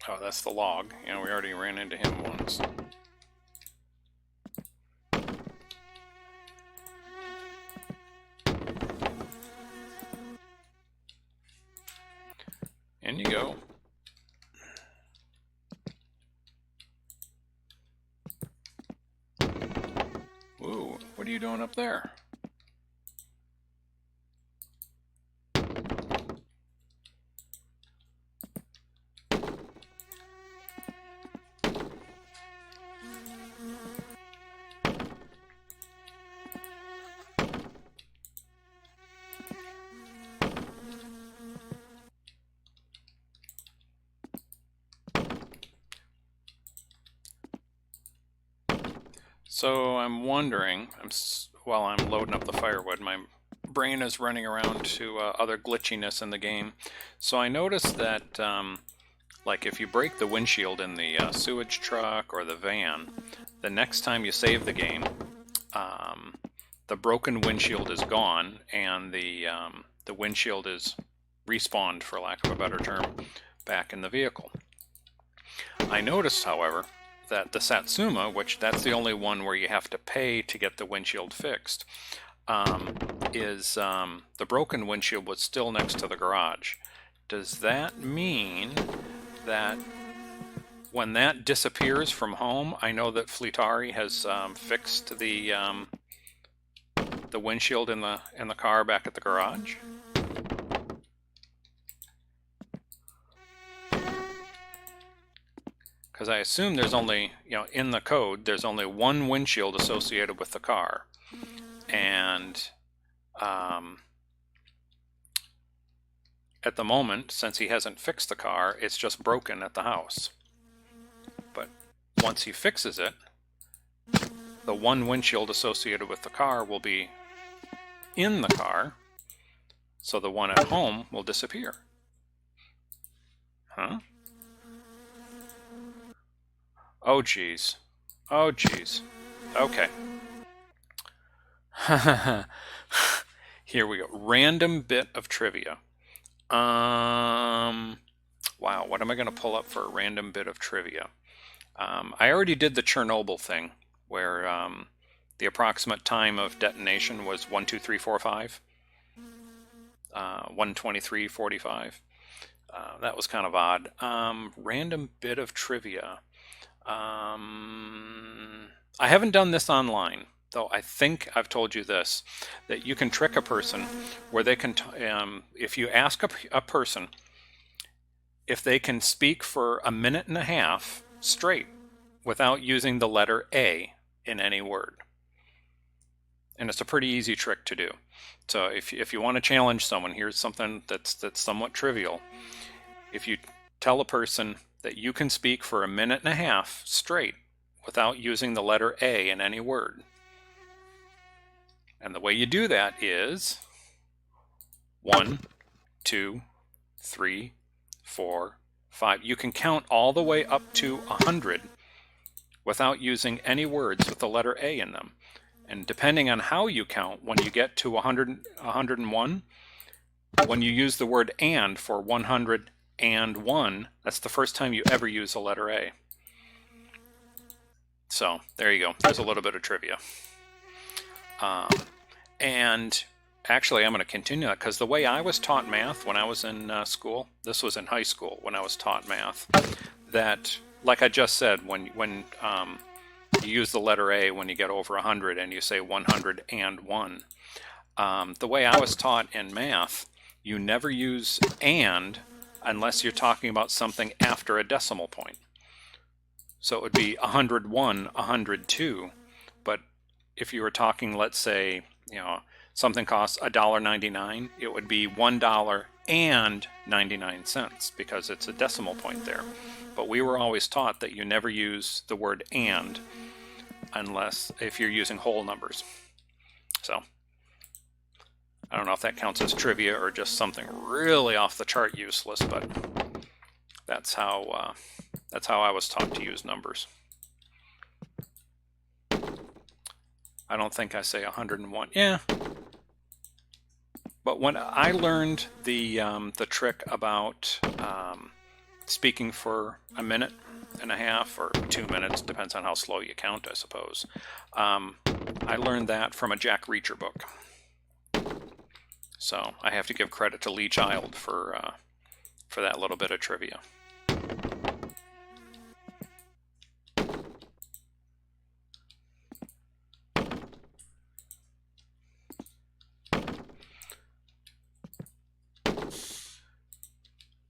[SPEAKER 1] Oh, that's the log. You know, we already ran into him once. In you go. Ooh, what are you doing up there? So I'm wondering, while I'm loading up the firewood, my brain is running around to other glitchiness in the game. So I noticed that like if you break the windshield in the sewage truck or the van, the next time you save the game, the broken windshield is gone and the windshield is respawned, for lack of a better term, back in the vehicle. I noticed, however, that the Satsuma, which that's the only one where you have to pay to get the windshield fixed, the broken windshield was still next to the garage. Does that mean that when that disappears from home, I know that Fleetari has fixed the windshield in the car back at the garage? Because I assume there's only, in the code, there's only one windshield associated with the car. And at the moment, since he hasn't fixed the car, it's just broken at the house. But once he fixes it, the one windshield associated with the car will be in the car, so the one at home will disappear. Huh? Oh, geez. Oh, geez. Okay. Here we go. Random bit of trivia. Wow, what am I going to pull up for a random bit of trivia? I already did the Chernobyl thing, where the approximate time of detonation was 12345, 12345. That was kind of odd. Random bit of trivia. I haven't done this online, though I think I've told you this, that you can trick a person where they can, if you ask a person if they can speak for a minute and a half straight without using the letter A in any word. And it's a pretty easy trick to do. So if you want to challenge someone, here's something that's somewhat trivial. If you tell a person that you can speak for a minute and a half straight without using the letter A in any word. And the way you do that is 1, 2, 3, 4, 5. You can count all the way up to 100 without using any words with the letter A in them. And depending on how you count, when you get to 101, when you use the word and for 101, that's the first time you ever use the letter A. So there you go. There's a little bit of trivia. And actually, I'm going to continue that because the way I was taught math when I was in school, this was in high school when I was taught math, that, like I just said, when you use the letter A when you get over 100 and you say 101, the way I was taught in math, you never use and unless you're talking about something after a decimal point. So it would be 101, 102, but if you were talking, let's say, something costs $1.99, it would be $1.99 because it's a decimal point there. But we were always taught that you never use the word and unless if you're using whole numbers. So I don't know if that counts as trivia or just something really off the chart useless, but that's how I was taught to use numbers. I don't think I say 101. Yeah. But when I learned the trick about speaking for a minute and a half or 2 minutes, depends on how slow you count, I suppose. I learned that from a Jack Reacher book. So I have to give credit to Lee Child for that little bit of trivia.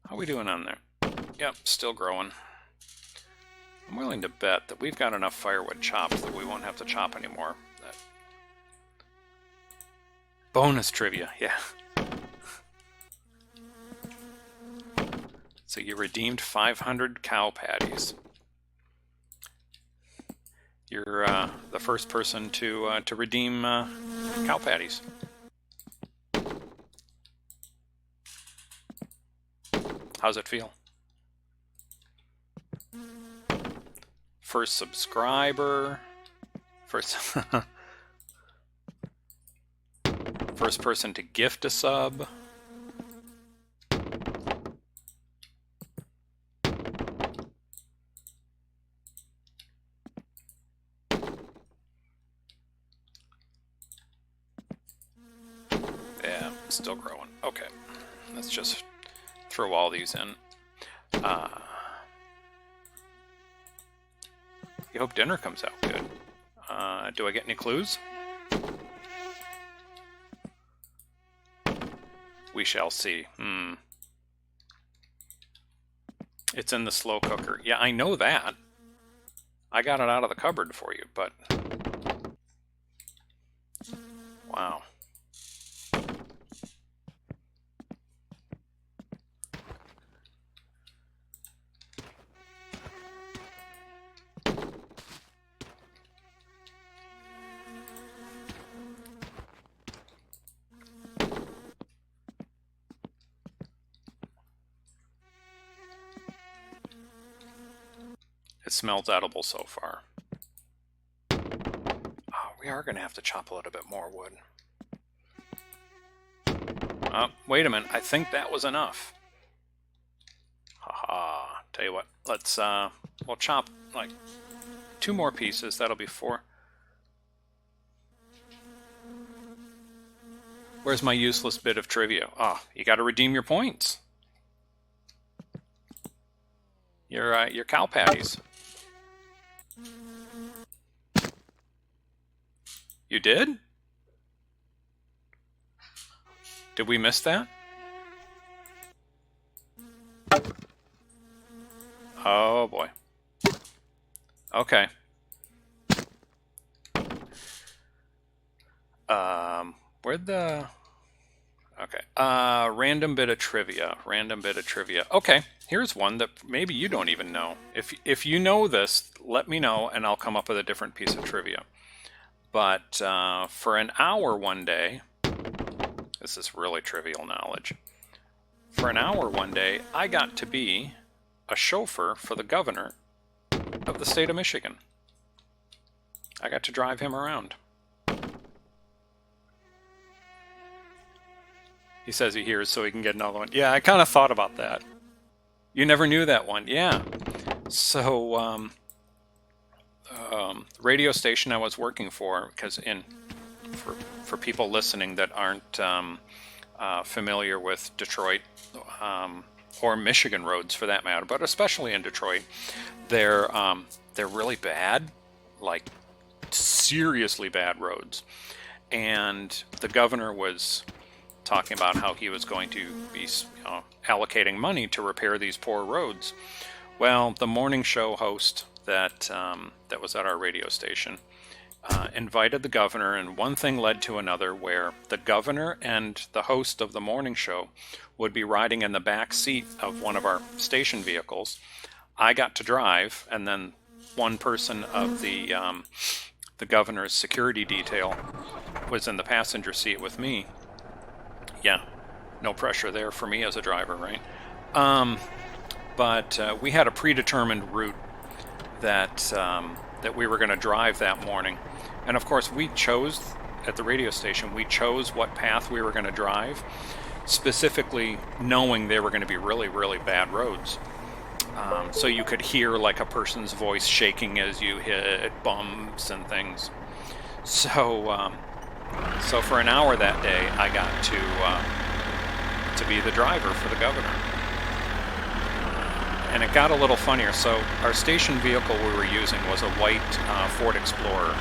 [SPEAKER 1] How are we doing on there? Yep, still growing. I'm willing to bet that we've got enough firewood chopped that we won't have to chop anymore. Bonus trivia, yeah. So you redeemed 500 cow patties. You're the first person to redeem cow patties. How's it feel? first subscriber. First first person to gift a sub. Yeah, still growing. Okay, let's just throw all these in. You hope dinner comes out good. Do I get any clues? We shall see. It's in the slow cooker. Yeah, I know that. I got it out of the cupboard for you, but... Wow. It smells edible so far. Oh, we are going to have to chop a little bit more wood. Oh, wait a minute. I think that was enough. Haha. Tell you what. Let's, we'll chop like 2 more pieces. That'll be 4. Where's my useless bit of trivia? Oh, you got to redeem your points. Your cow patties. You did? Did we miss that? Oh boy. Okay. Where'd the... Okay. Random bit of trivia. Random bit of trivia. Okay. Here's one that maybe you don't even know. If you know this, let me know and I'll come up with a different piece of trivia. But for an hour one day, this is really trivial knowledge. For an hour one day, I got to be a chauffeur for the governor of the state of Michigan. I got to drive him around. He says he hears so he can get another one. Yeah, I kind of thought about that. You never knew that one. Yeah. So, radio station I was working for, because for people listening that aren't familiar with Detroit or Michigan roads for that matter, but especially in Detroit, they're really bad, like seriously bad roads. And the governor was talking about how he was going to be allocating money to repair these poor roads. Well, the morning show host that was at our radio station invited the governor, and one thing led to another, where the governor and the host of the morning show would be riding in the back seat of one of our station vehicles. I got to drive, and then one person of the governor's security detail was in the passenger seat with me. Yeah, no pressure there for me as a driver, right? But we had a predetermined route that we were going to drive that morning. And of course, we chose, at the radio station, we chose what path we were going to drive, specifically knowing they were going to be really, really bad roads. So you could hear like a person's voice shaking as you hit bumps and things. So for an hour that day, I got to be the driver for the governor. And it got a little funnier. So our station vehicle we were using was a white Ford Explorer,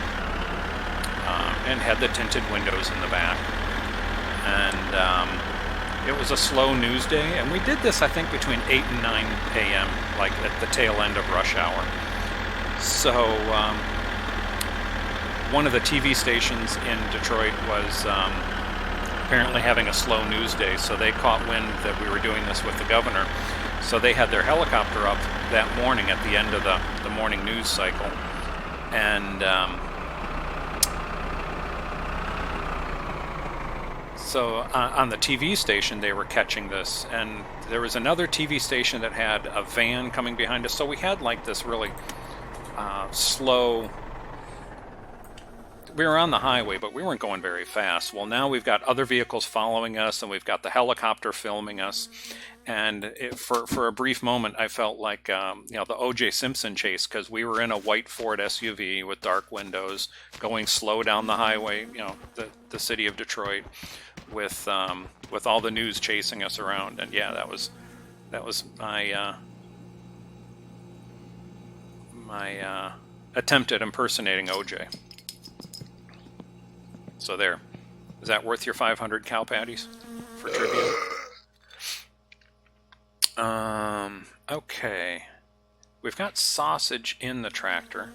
[SPEAKER 1] and had the tinted windows in the back. And it was a slow news day, and we did this, I think, between 8 and 9 a.m., like at the tail end of rush hour. So one of the TV stations in Detroit was apparently having a slow news day, so they caught wind that we were doing this with the governor. So they had their helicopter up that morning at the end of the morning news cycle. And so on the TV station, they were catching this. And there was another TV station that had a van coming behind us. So we had like this really slow. We were on the highway, but we weren't going very fast. Well, now we've got other vehicles following us, and we've got the helicopter filming us. And for a brief moment, I felt like the O.J. Simpson chase, because we were in a white Ford SUV with dark windows, going slow down the highway. The city of Detroit, with all the news chasing us around. And yeah, that was my attempt at impersonating O.J. So there. Is that worth your 500 cow patties for trivia? Okay. We've got sausage in the tractor.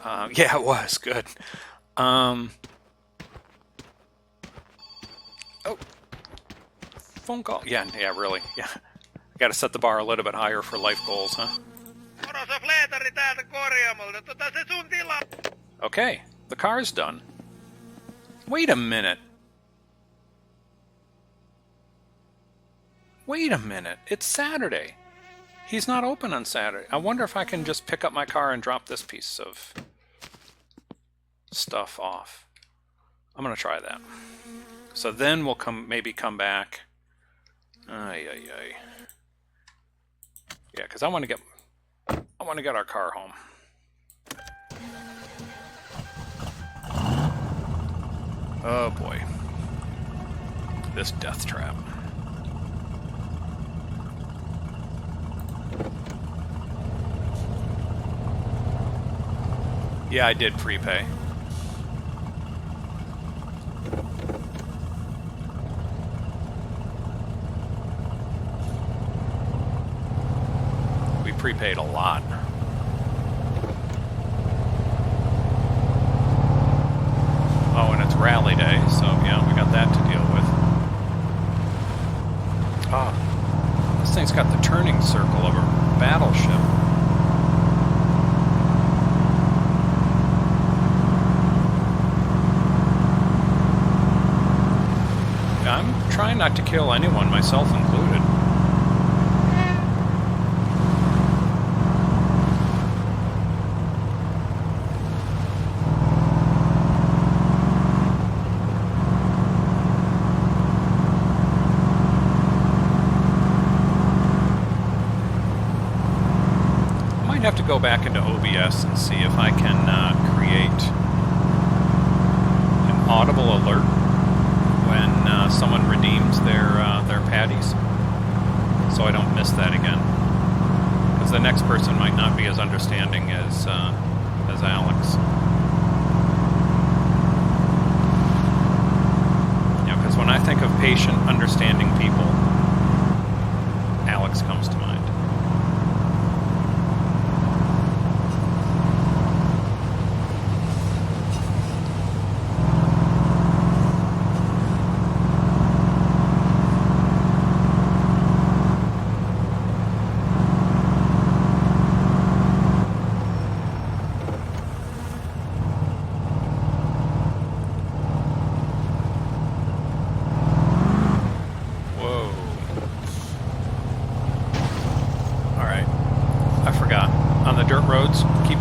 [SPEAKER 1] Yeah, it was. Good. Oh. Phone call. Yeah, really. Yeah. Got to set the bar a little bit higher for life goals, huh? Okay. The car's done. Wait a minute. Wait a minute. It's Saturday. He's not open on Saturday. I wonder if I can just pick up my car and drop this piece of stuff off. I'm going to try that. So then we'll maybe come back. Yeah, because I want to get our car home. Oh boy. This death trap. Yeah, I did prepay. We prepaid a lot. Oh, and it's rally day, so yeah, we got that to deal with. Oh, this thing's got the turning circle of a battleship. I'm trying not to kill anyone, myself included. Have to go back into OBS and see if I can create an audible alert when someone redeems their patties, so I don't miss that again. Because the next person might not be as understanding as Alex. Because when I think of patient, understanding people, Alex comes to mind.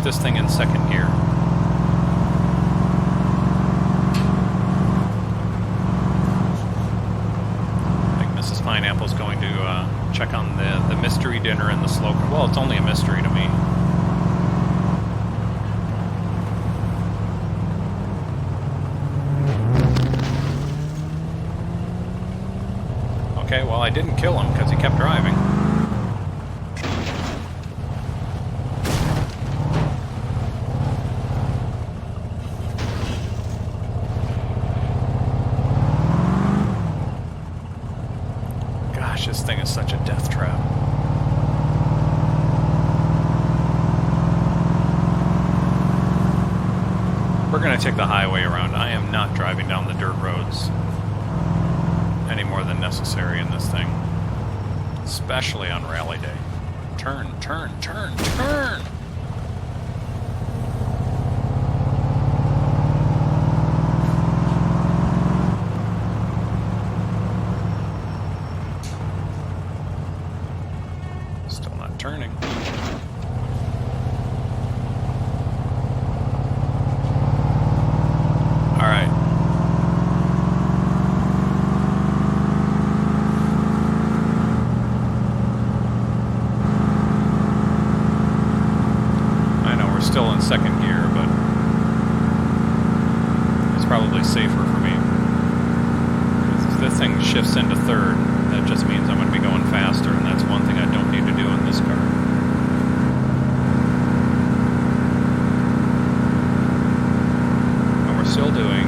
[SPEAKER 1] This thing in second gear. I think Mrs. Pineapple's going to check on the mystery dinner in the slow. Well, it's only a mystery to me. Okay, well, I didn't kill him because he kept driving. This thing is such a death trap. We're going to take the highway around. I am not driving down the dirt roads any more than necessary in this thing. Especially on rally day. Turn, turn, turn, turn! relatively safer for me. If this thing shifts into third, that just means I'm going to be going faster, and that's one thing I don't need to do in this car. And we're still doing,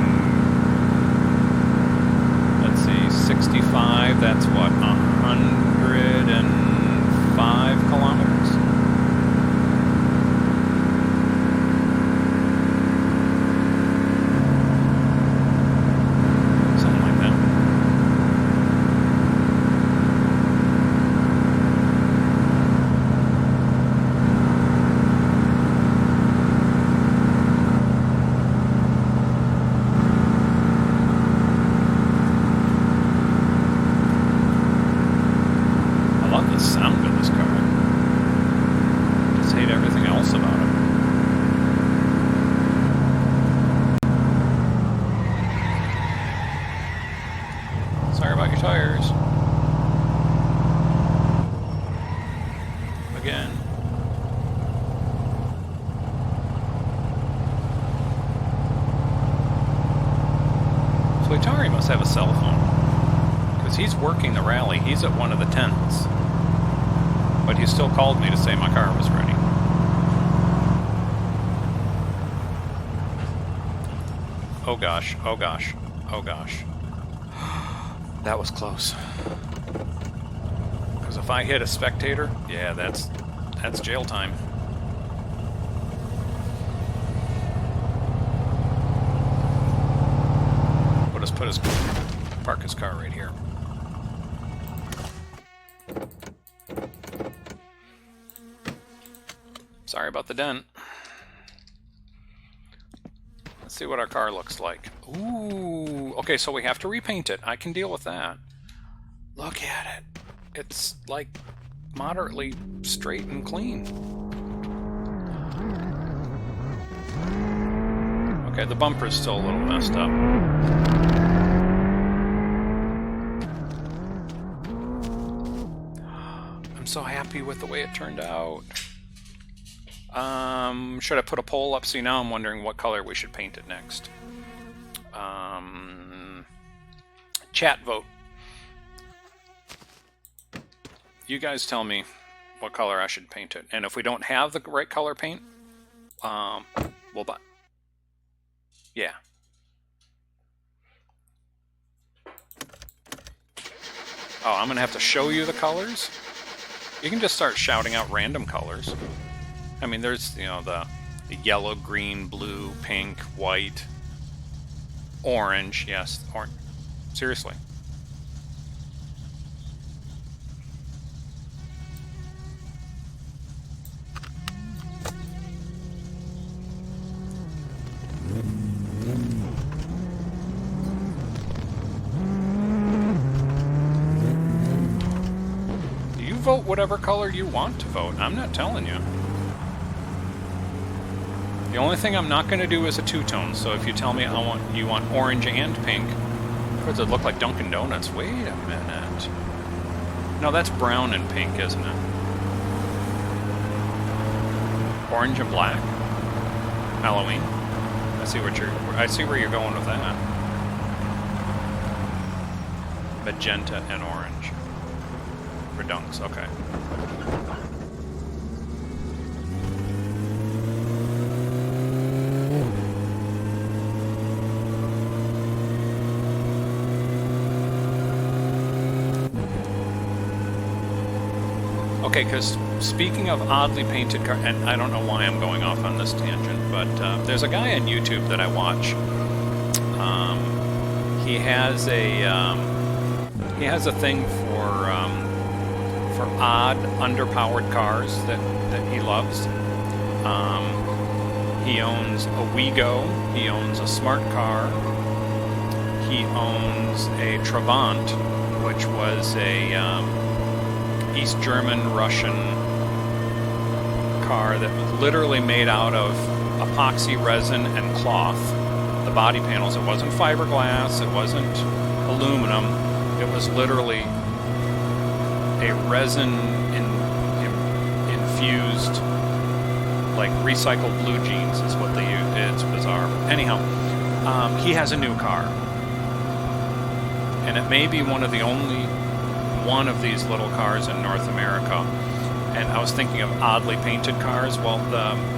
[SPEAKER 1] let's see, 65, that's what, 105 kilometers? Have a cell phone because he's working the rally. He's at one of the tents, but he still called me to say my car was ready. Oh gosh, oh gosh, oh gosh. That was close. Because if I hit a spectator, yeah, that's jail time. Park his car right here. Sorry about the dent. Let's see what our car looks like. Ooh, okay, so we have to repaint it. I can deal with that. Look at it. It's like moderately straight and clean. Okay, the bumper's still a little messed up. So happy with the way it turned out. Should I put a poll up? See, now I'm wondering what color we should paint it next. Chat vote. You guys tell me what color I should paint it. And if we don't have the right color paint, we'll buy. Yeah. Oh, I'm gonna have to show you the colors? You can just start shouting out random colors. I mean, there's, you know, the yellow, green, blue, pink, white, orange. Yes, orange. Seriously. Vote whatever color you want to vote. I'm not telling you. The only thing I'm not going to do is a two-tone. So if you tell me you want orange and pink, does it look like Dunkin' Donuts? Wait a minute. No, that's brown and pink, isn't it? Orange and black. Halloween. I see where you're going with that. Magenta and orange. Redunks, okay. Okay, because speaking of oddly painted cars, and I don't know why I'm going off on this tangent, but there's a guy on YouTube that I watch. He has a thing for odd, underpowered cars that he loves. He owns a Wigo. He owns a smart car. He owns a Trabant, which was a East German, Russian car that was literally made out of epoxy resin and cloth. The body panels, it wasn't fiberglass, it wasn't aluminum, it was literally a resin infused, like recycled blue jeans is what they use. It's bizarre. Anyhow, he has a new car. And it may be one of the only one of these little cars in North America. And I was thinking of oddly painted cars. Well,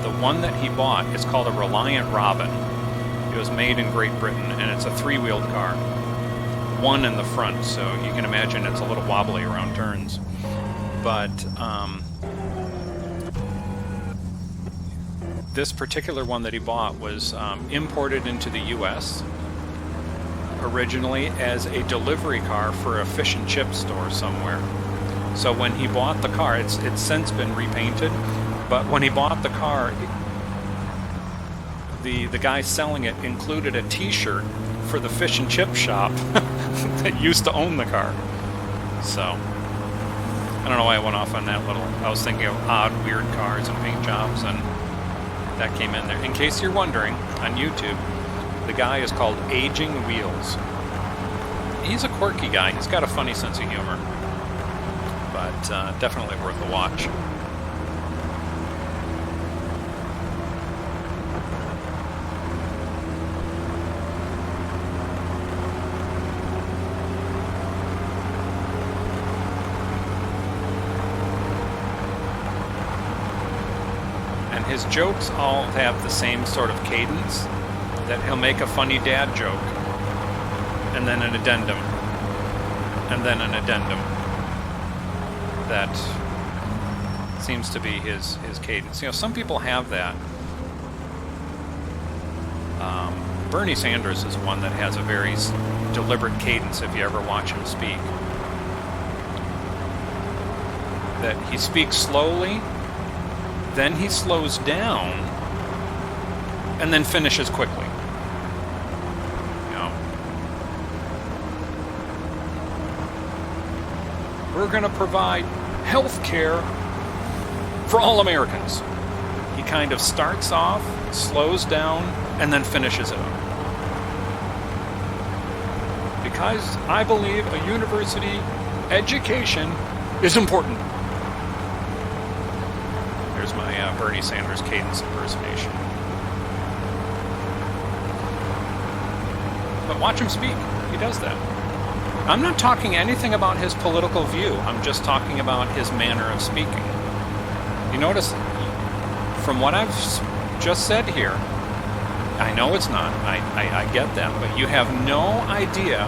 [SPEAKER 1] the one that he bought is called a Reliant Robin. It was made in Great Britain, and it's a three-wheeled car. One in the front, so you can imagine it's a little wobbly around turns. But this particular one that he bought was imported into the U.S. originally as a delivery car for a fish and chip store somewhere. So when he bought the car, it's since been repainted, but when he bought the car, the guy selling it included a t-shirt for the fish and chip shop that used to own the car. So I don't know why I went off on that little. I was thinking of odd, weird cars and paint jobs, and that came in there. In case you're wondering, on YouTube, the guy is called Aging Wheels. He's a quirky guy. He's got a funny sense of humor, but definitely worth a watch. And his jokes all have the same sort of cadence, that he'll make a funny dad joke, and then an addendum, and then an addendum. That seems to be his cadence. You know, some people have that. Bernie Sanders is one that has a very deliberate cadence if you ever watch him speak. That he speaks slowly, then he slows down, and then finishes quickly. You know, we're going to provide health care for all Americans. He kind of starts off, slows down, and then finishes it up. Because I believe a university education is important. There's my Bernie Sanders cadence impersonation. But watch him speak. He does that. I'm not talking anything about his political view. I'm just talking about his manner of speaking. You notice, from what I've just said here, I know it's not. I get that. But you have no idea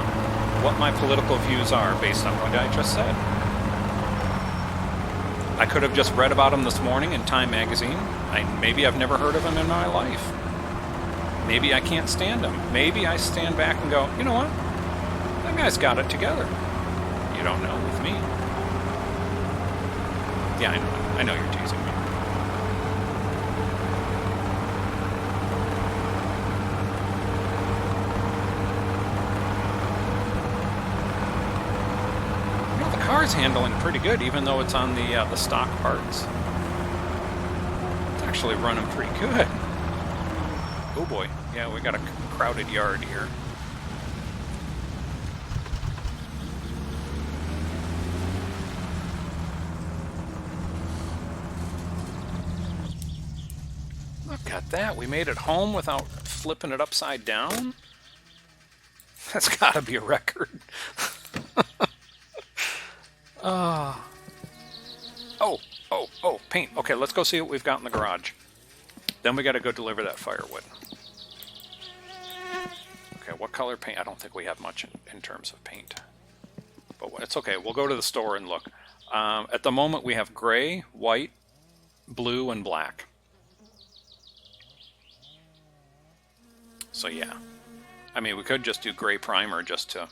[SPEAKER 1] what my political views are based on what I just said. I could have just read about him this morning in Time magazine. Maybe I've never heard of him in my life. Maybe I can't stand him. Maybe I stand back and go, you know what? That guy's got it together. You don't know with me. Yeah, I know you're teasing me. You know, the car's handling pretty good, even though it's on the stock parts. It's actually running pretty good. Oh boy, yeah, we got a crowded yard here. Look at that, we made it home without flipping it upside down? That's gotta be a record. Oh, paint. Okay, let's go see what we've got in the garage. Then we gotta go deliver that firewood. Okay, what color paint? I don't think we have much in terms of paint. But it's okay, we'll go to the store and look. At the moment we have gray, white, blue, and black. So yeah. I mean, we could just do gray primer just to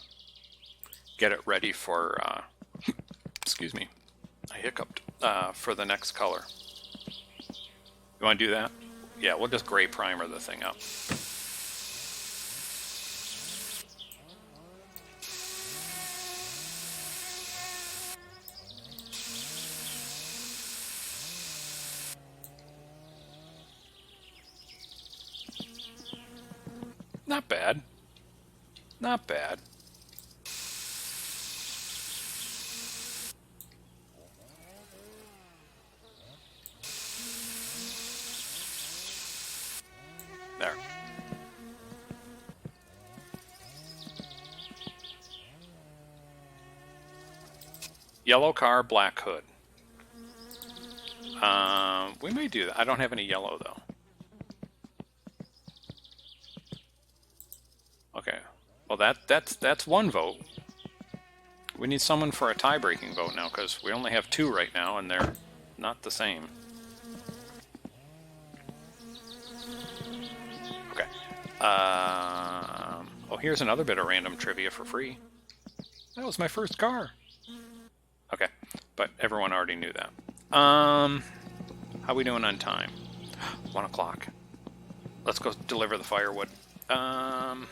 [SPEAKER 1] get it ready for, excuse me, I hiccuped, for the next color. You want to do that? Yeah, we'll just gray primer the thing up. Not bad. Not bad. There. Yellow car, black hood. We may do that. I don't have any yellow, though. Okay. Well, that's one vote. We need someone for a tie-breaking vote now, because we only have 2 right now, and they're not the same. Okay. Oh, here's another bit of random trivia for free. That was my first car. Okay, but everyone already knew that. How we doing on time? 1 o'clock. Let's go deliver the firewood. 1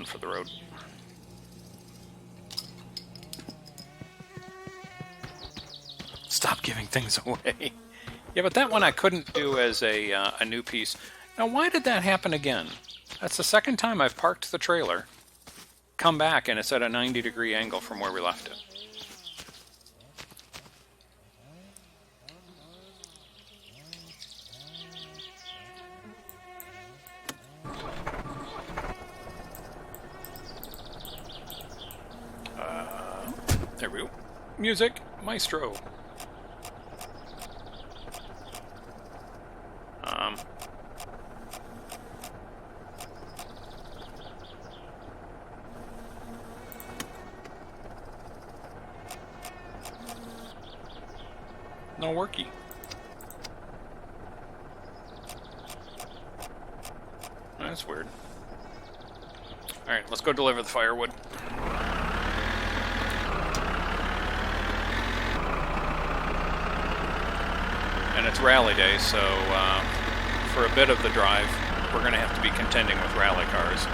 [SPEAKER 1] for the road. Stop giving things away. Yeah, but that one I couldn't do as a new piece. Now, why did that happen again? That's the second time I've parked the trailer, come back, and it's at a 90-degree angle from where we left it. There we go. Music, maestro. No worky. That's weird. Alright, let's go deliver the firewood. And it's rally day, so for a bit of the drive, we're going to have to be contending with rally cars.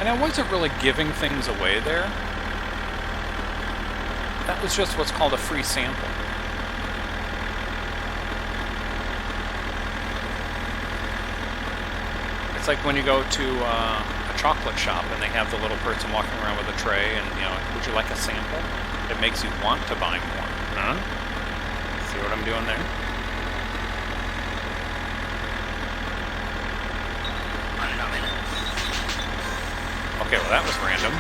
[SPEAKER 1] And I wasn't really giving things away there. That was just what's called a free sample. It's like when you go to a chocolate shop and they have the little person walking around with a tray and, you know, would you like a sample? It makes you want to buy more. Huh? See what I'm doing there? Okay, well that was random.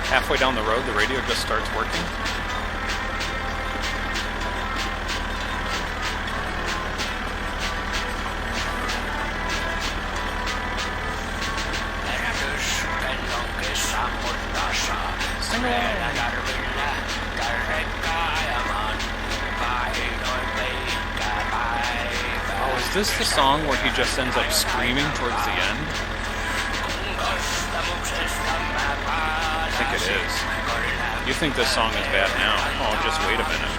[SPEAKER 1] Halfway down the road, the radio just starts working. Sing along. Oh, is this the song where he just ends up screaming towards the end? I think it is. You think this song is bad now? Oh, just wait a minute.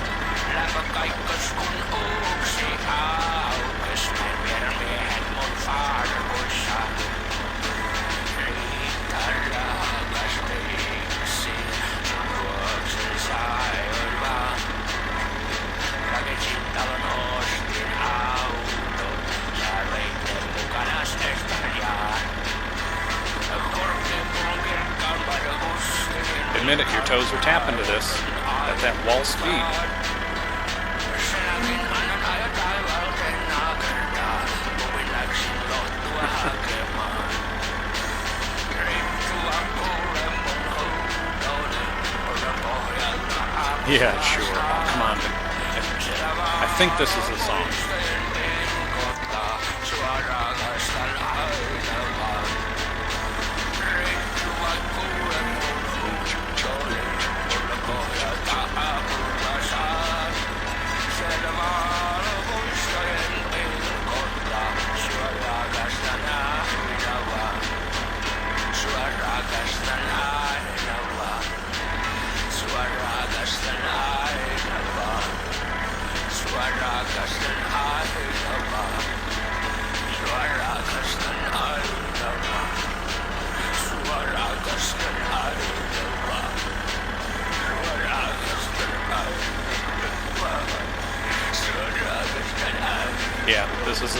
[SPEAKER 1] Admit it, your toes are tapping to this at that waltz beat. Yeah, sure. Oh, come on. I think this is the song.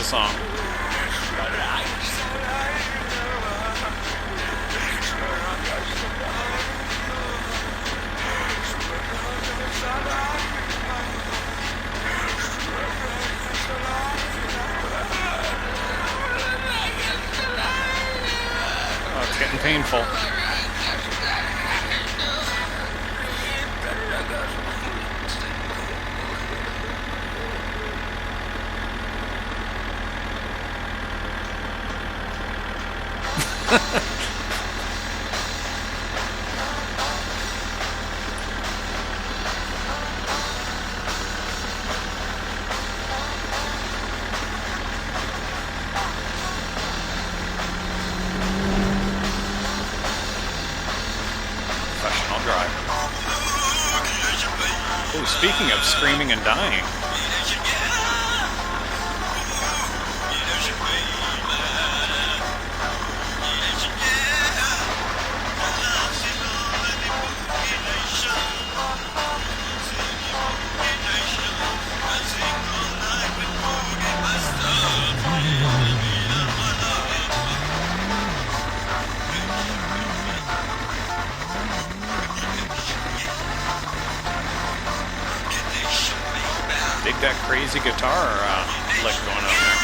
[SPEAKER 1] song. Oh, it's getting painful. Professional driver. Oh, speaking of screaming and dying. Dig that crazy guitar lick going on there.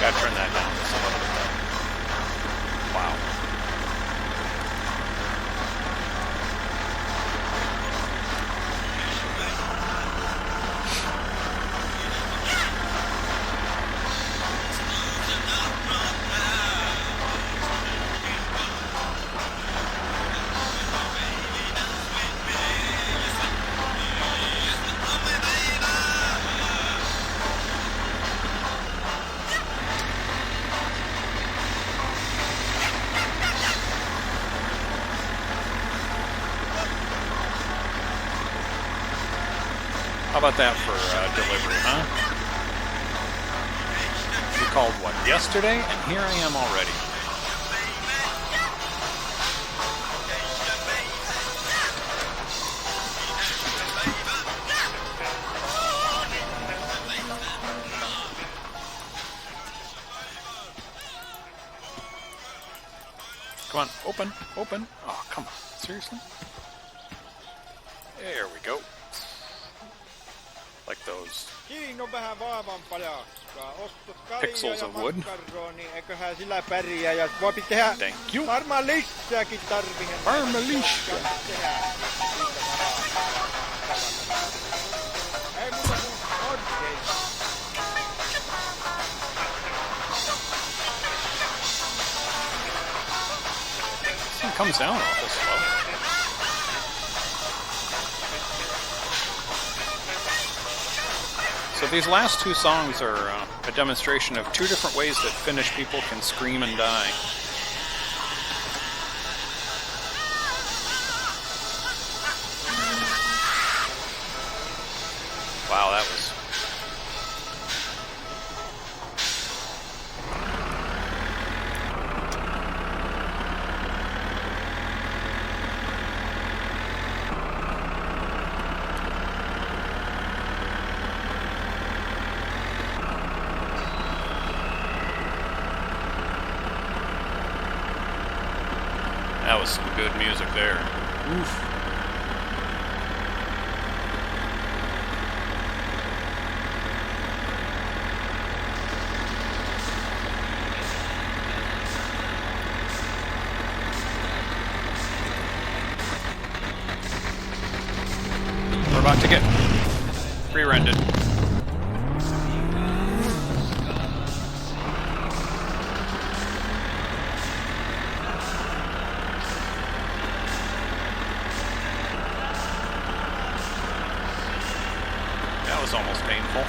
[SPEAKER 1] Gotta turn that down just a little bit. Wow. How about that for delivery, huh? You called what, yesterday? And here I am already. Come on, open, open. Oh, come on. Seriously? There we go. Like those
[SPEAKER 4] Siinä on vähän vaavampaa jakkaa. Ostat kaljaa
[SPEAKER 1] Pixels
[SPEAKER 4] ja
[SPEAKER 1] of wood.
[SPEAKER 4] makkaroni, eiköhän sillä pärjää. Ja voi tehdä
[SPEAKER 1] Thank you.
[SPEAKER 4] varmaan lisääkin tarvihen.
[SPEAKER 1] Armelisha.
[SPEAKER 4] Ei muuta kuin orkeita.
[SPEAKER 1] It comes down awful slow. So these last two songs are a demonstration of two different ways that Finnish people can scream and die. Wow, that was... That was some good music there. Oof. We're about to get rear-ended. That was almost painful.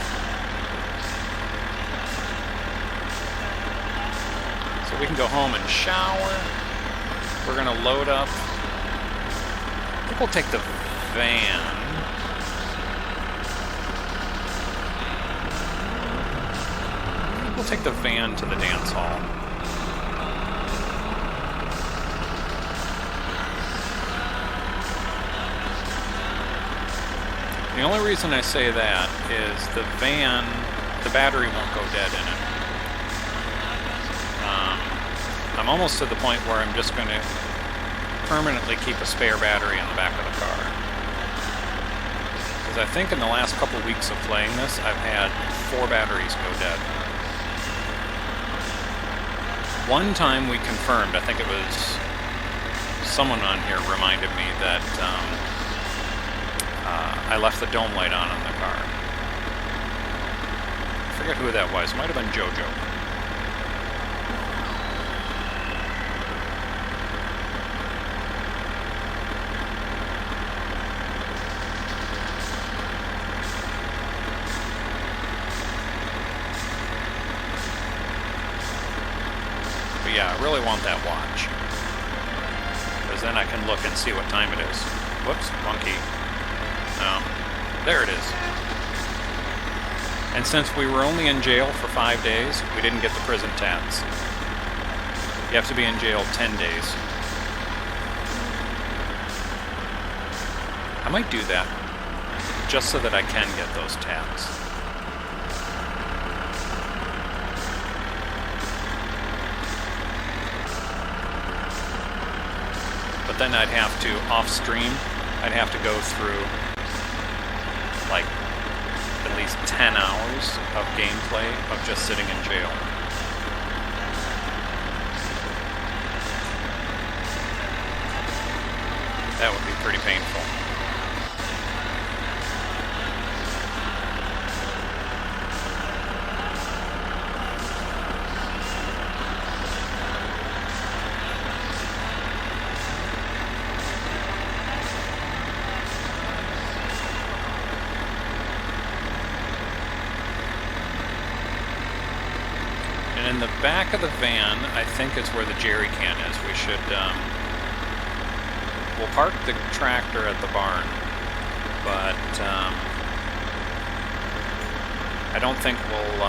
[SPEAKER 1] So we can go home and shower. We're gonna load up think we'll take the van. We'll take the van to the dance hall. The only reason I say that is the van, the battery won't go dead in it. I'm almost to the point where I'm just going to permanently keep a spare battery in the back of the car. Because I think in the last couple weeks of playing this, I've had 4 batteries go dead. One time we confirmed, I think it was someone on here reminded me that I left the dome light on the car. I forget who that was. It might have been JoJo. But yeah, I really want that watch. Because then I can look and see what time it is. Whoops, monkey. There it is. And since we were only in jail for 5 days, we didn't get the prison tats. You have to be in jail 10 days. I might do that, just so that I can get those tats. But then I'd have to, off-stream, I'd have to go through like at least 10 hours of gameplay of just sitting in jail. That would be pretty painful. In the back of the van, I think is where the jerry can is. We should, we'll park the tractor at the barn, but I don't think we'll,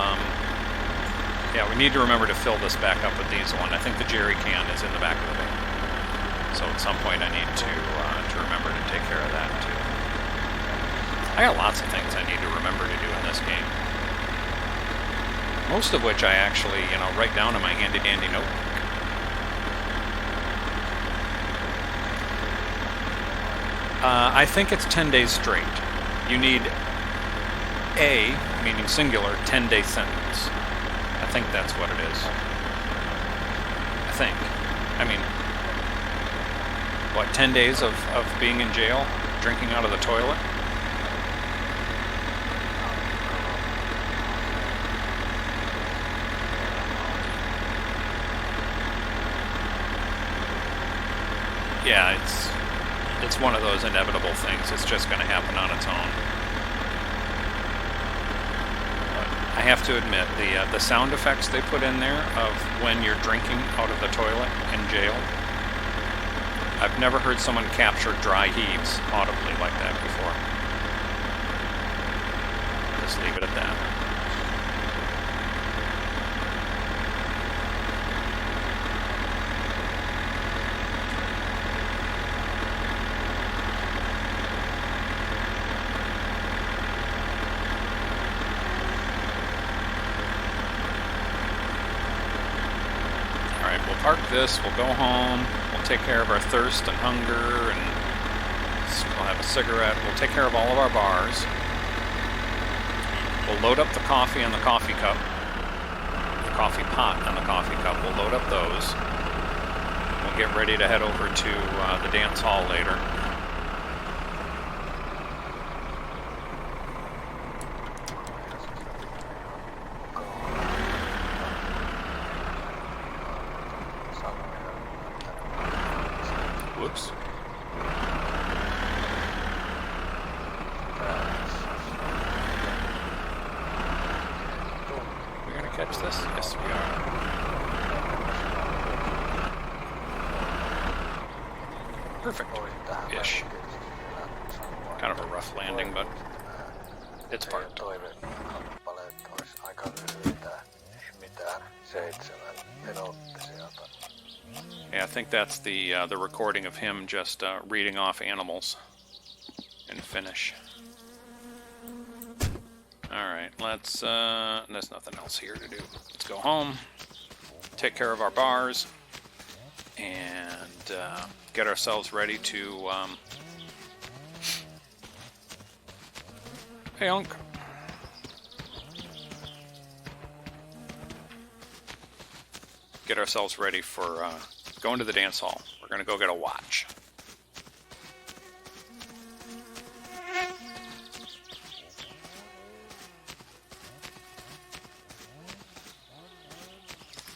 [SPEAKER 1] yeah, we need to remember to fill this back up with diesel, and I think the jerry can is in the back of the van. So at some point I need to remember to take care of that too. I got lots of things I need to remember to do in this game. Most of which I actually, write down in my handy-dandy notebook. I think it's 10 days straight. You need a, meaning singular, 10-day sentence. I think that's what it is. I think. I mean, what, 10 days of being in jail, drinking out of the toilet? Yeah, it's one of those inevitable things. It's just going to happen on its own. But I have to admit, the sound effects they put in there of when you're drinking out of the toilet in jail, I've never heard someone capture dry heaves audibly like that before. Just leave it at that. Park this, we'll go home, we'll take care of our thirst and hunger, and we'll have a cigarette, we'll take care of all of our bars. We'll load up the coffee and the coffee cup, the coffee pot and the coffee cup, we'll load up those. We'll get ready to head over to the dance hall later. Whoops. We're gonna catch this? Yes, we are. Perfect. Ish. Kind of a rough landing, but it's parked. Yeah, I think that's the recording of him just reading off animals in Finnish. Alright, let's, there's nothing else here to do. Let's go home, take care of our bars, and get ourselves ready to, hey, Unc. Get ourselves ready for going to the dance hall. We're going to go get a watch.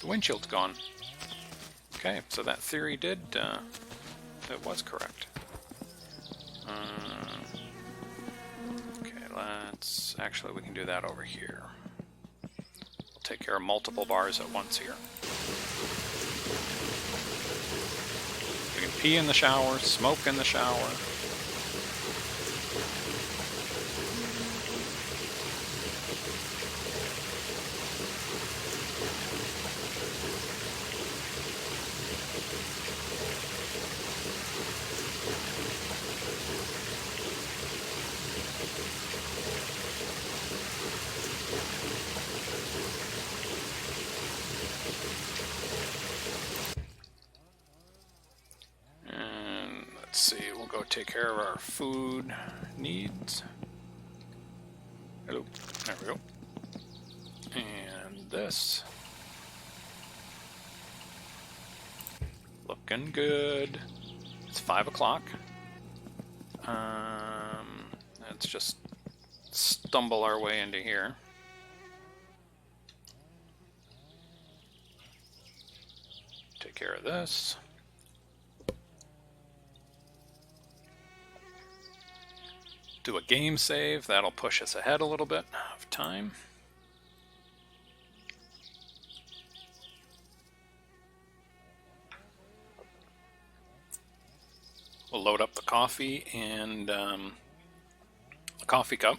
[SPEAKER 1] The windshield's gone. Okay, so that theory did, it was correct. Okay, actually we can do that over here. We'll take care of multiple bars at once here. We can pee in the shower, smoke in the shower. Take care of our food needs. Hello. There we go. And this. Looking good. It's 5 o'clock. Let's just stumble our way into here. Take care of this. Do a game save. That'll push us ahead a little bit of time. We'll load up the coffee and a coffee cup.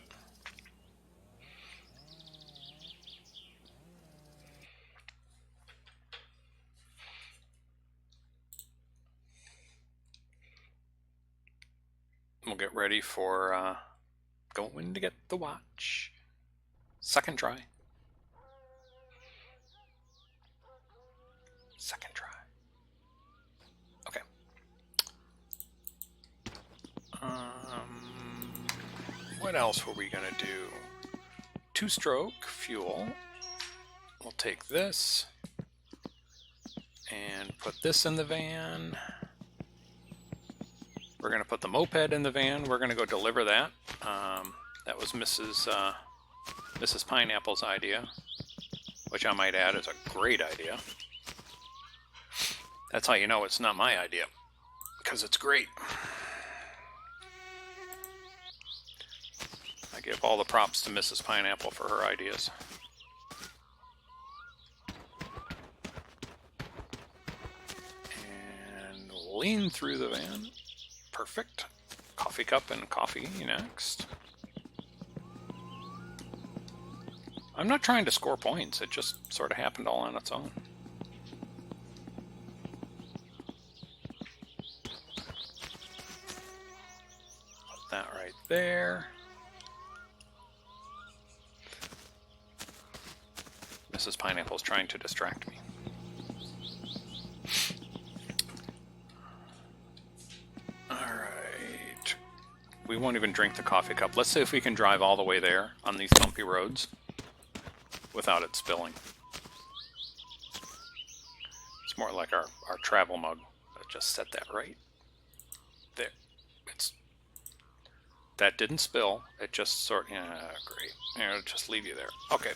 [SPEAKER 1] We'll get ready for going to get the watch. Second try. Second try. Okay. What else were we gonna do? 2-stroke fuel. We'll take this and put this in the van. We're going to put the moped in the van. We're going to go deliver that. That was Mrs. Pineapple's idea, which I might add is a great idea. That's how you know it's not my idea, because it's great. I give all the props to Mrs. Pineapple for her ideas. And lean through the van. Perfect. Coffee cup and coffee next. I'm not trying to score points. It just sort of happened all on its own. Put that right there. Mrs. Pineapple's trying to distract me. Alright. We won't even drink the coffee cup. Let's see if we can drive all the way there on these bumpy roads without it spilling. It's more like our travel mug. Just set that right there. That didn't spill. It just great. It'll just leave you there. Okay.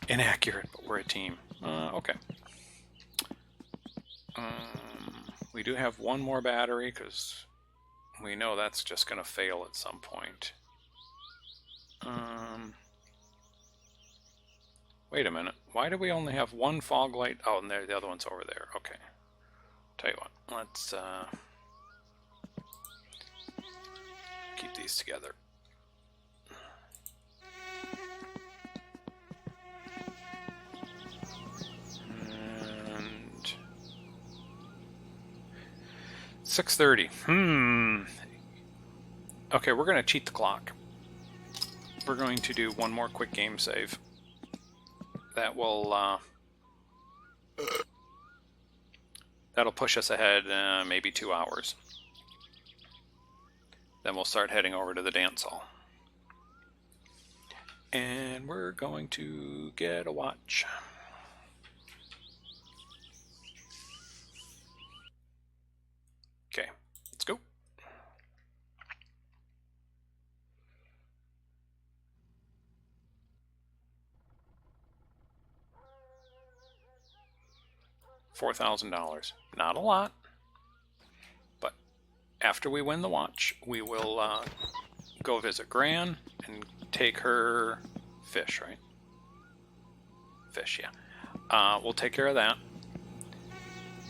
[SPEAKER 1] Inaccurate, but we're a team. Okay. We do have one more battery because we know that's just going to fail at some point. Wait a minute. Why do we only have one fog light? Oh, and the other one's over there. Okay. Tell you what. Let's these together. And 6:30. Okay, we're going to cheat the clock. We're going to do one more quick game save. That will that'll push us ahead maybe 2 hours. Then we'll start heading over to the dance hall. And we're going to get a watch. Okay, let's go. $4,000. Not a lot. But after we win the watch, we will go visit Gran and take her fish, right? Fish, yeah. We'll take care of that.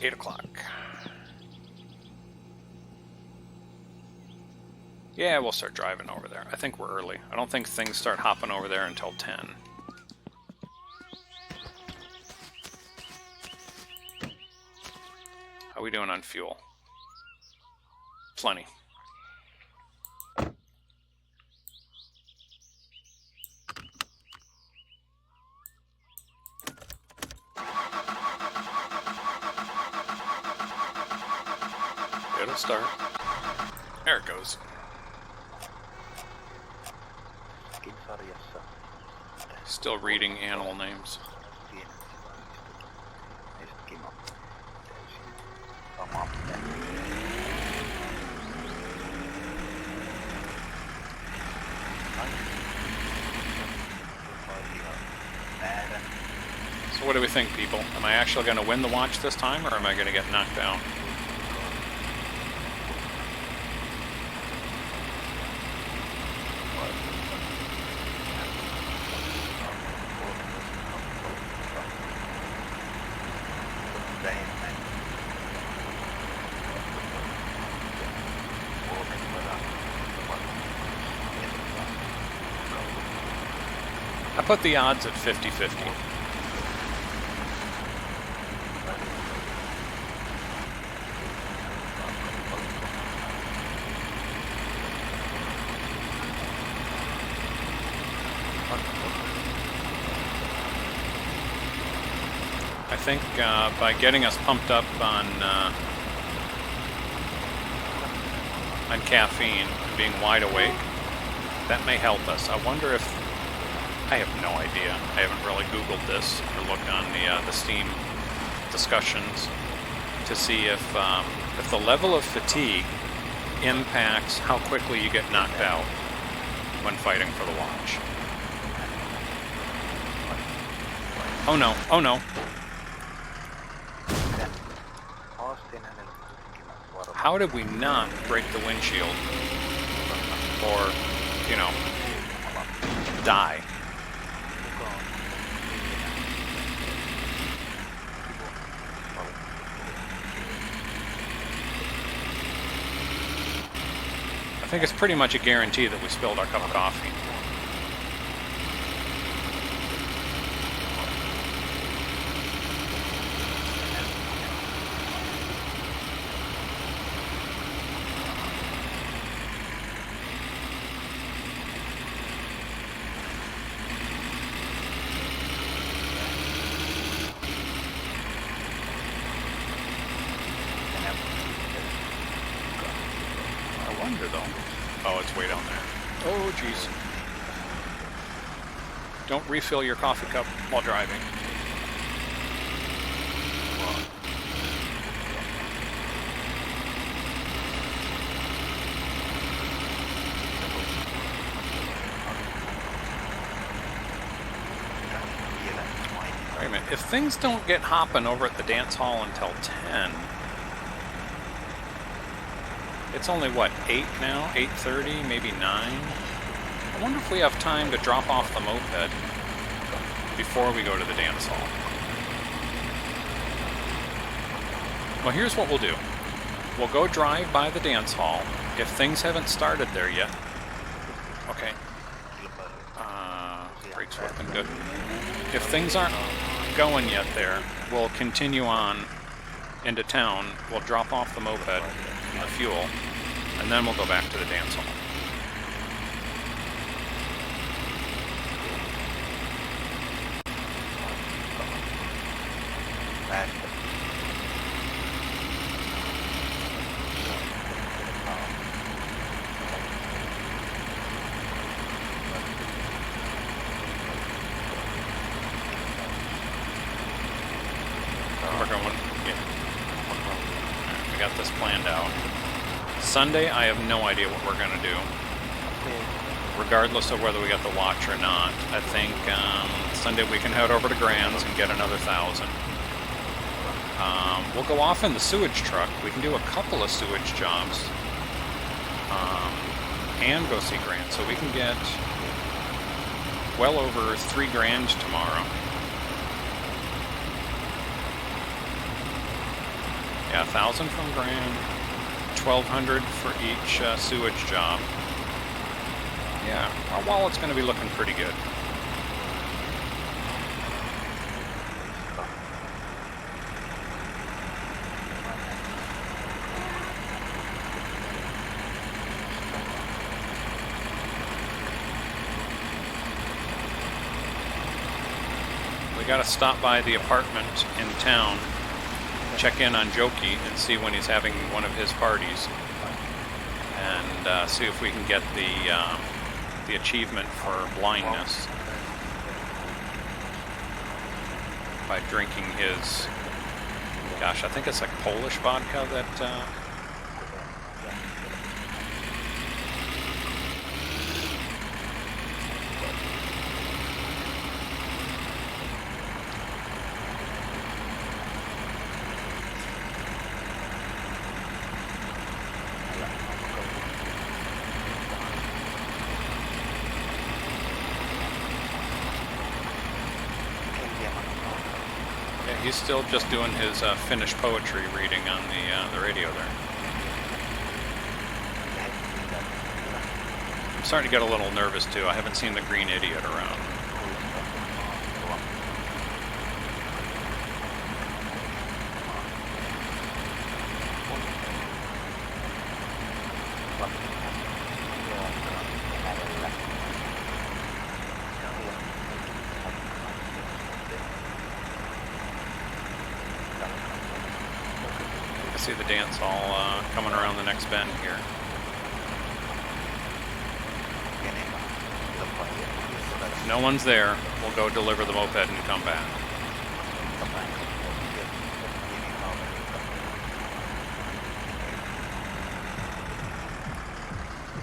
[SPEAKER 1] 8 o'clock. Yeah, we'll start driving over there. I think we're early. I don't think things start hopping over there until 10. How are we doing on fuel? Plenty. It'll start. There it goes. Still reading animal names. So what do we think, people? Am I actually going to win the watch this time, or am I going to get knocked out? I put the odds at 50-50. I think by getting us pumped up on caffeine and being wide awake, that may help us. I wonder if... I have no idea. I haven't really Googled this or looked on the Steam discussions to see if the level of fatigue impacts how quickly you get knocked out when fighting for the watch. Oh no, oh no. How did we not break the windshield? Or, you know, die? I think it's pretty much a guarantee that we spilled our cup of coffee. Oh, it's way down there. Oh, jeez. Don't refill your coffee cup while driving. Wait a minute. If things don't get hopping over at the dance hall until 10... It's only, what, 8 now? 8:30, maybe 9? I wonder if we have time to drop off the moped before we go to the dance hall. Well, here's what we'll do. We'll go drive by the dance hall. If things haven't started there yet, Okay. Brakes working good. If things aren't going yet there, we'll continue on into town. We'll drop off the moped and the fuel, and then we'll go back to the dance hall. We're going, yeah. We got this planned out. Sunday, I have no idea what we're going to do. Regardless of whether we got the watch or not. I think Sunday we can head over to Grand's and get another 1,000. We'll go off in the sewage truck. We can do a couple of sewage jobs. And go see Grand. So we can get well over $3,000 tomorrow. Yeah, 1,000 from Grand, 1,200 for each sewage job. Yeah, our wallet's going to be looking pretty good. We got to stop by the apartment in town. Check in on Jokey and see when he's having one of his parties, and see if we can get the achievement for blindness by drinking his, gosh, I think it's like Polish vodka that. He's still just doing his Finnish poetry reading on the radio there. I'm starting to get a little nervous too. I haven't seen the Green Idiot around. See the dance hall coming around the next bend here. If no one's there, we'll go deliver the moped and come back.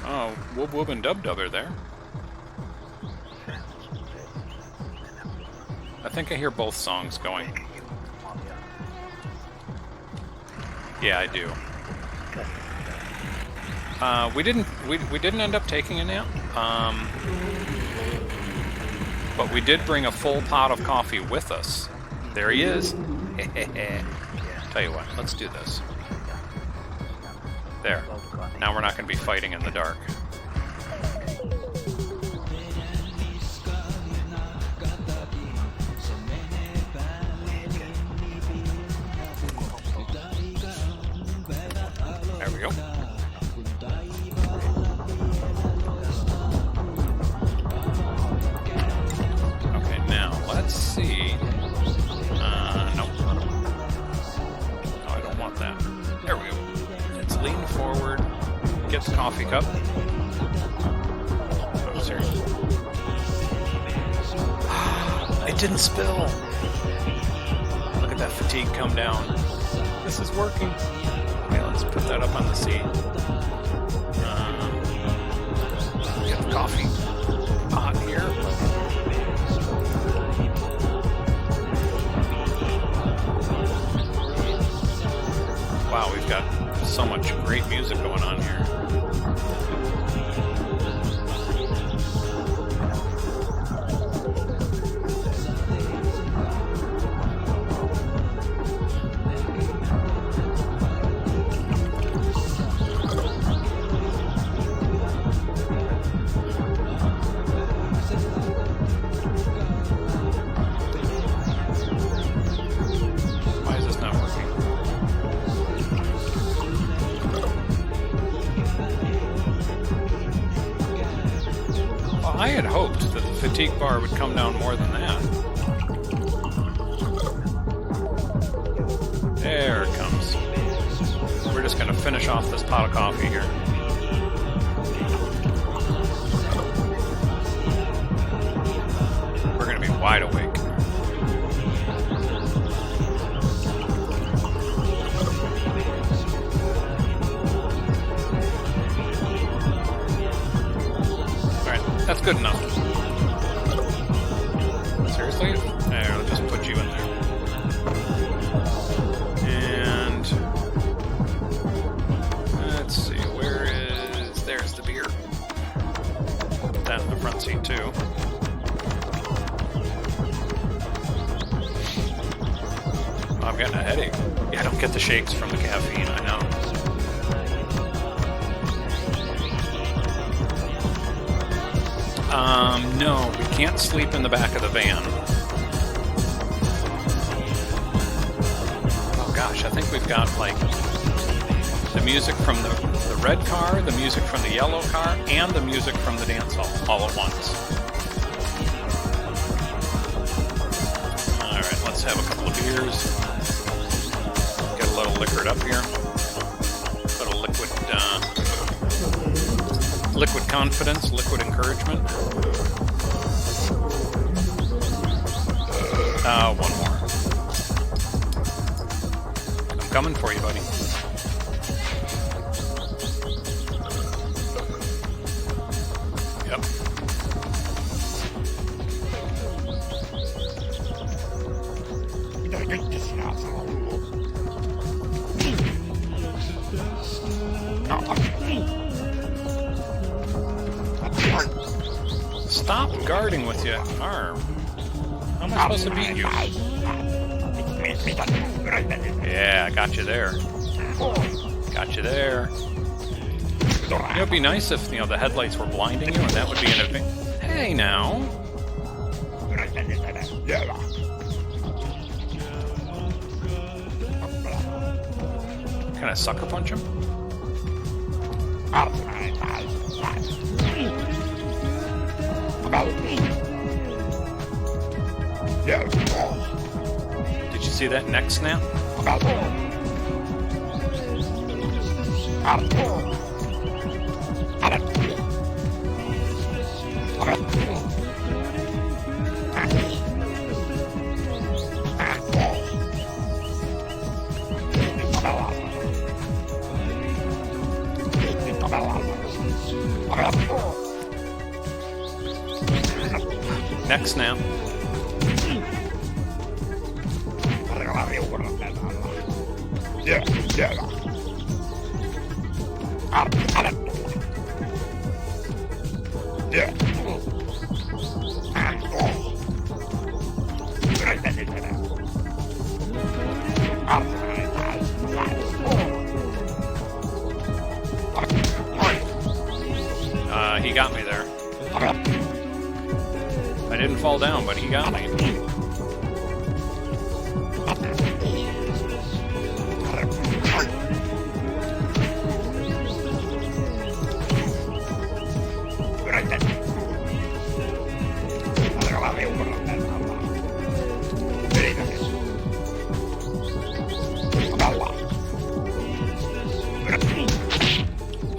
[SPEAKER 1] Oh, Whoop Whoop and Dub Dub are there. I think I hear both songs going. Yeah, I do. We didn't end up taking a nap, but we did bring a full pot of coffee with us. There he is. Tell you what, let's do this. There. Now we're not going to be fighting in the dark. There we go. Okay, now let's see. No. No, I don't want that. There we go. Let's lean forward. Get the coffee cup. Oh, seriously. It didn't spill. Look at that fatigue come down. This is working. Okay, let's put that up on the seat. Get the coffee pot here. Wow, we've got so much great music going on here. I had hoped that the fatigue bar would come down more than that. There it comes. We're just going to finish off this pot of coffee here. We're going to be wide awake. That's good enough. Seriously? There, I'll just put you in there. And let's see, where is... There's the beer. Put that in the front seat too. Oh, I'm getting a headache. Yeah, I don't get the shakes from the caffeine, I know. No, we can't sleep in the back of the van. Oh gosh, I think we've got like the music from the red car, the music from the yellow car, and the music from the dance hall all at once. Alright, let's have a couple of beers. Get a little liquored up here. Little liquid confidence, liquid encouragement. One more. I'm coming for you, buddy. Yep. Stop guarding with your arm. How am I supposed to beat you? Yeah, I got you there. Got you there. It would be nice if, the headlights were blinding you, and that would be an advantage. Hey, now. Can I sucker punch him? Did you see that neck snap? Neck snap. He got me there. I didn't fall down, but he got me.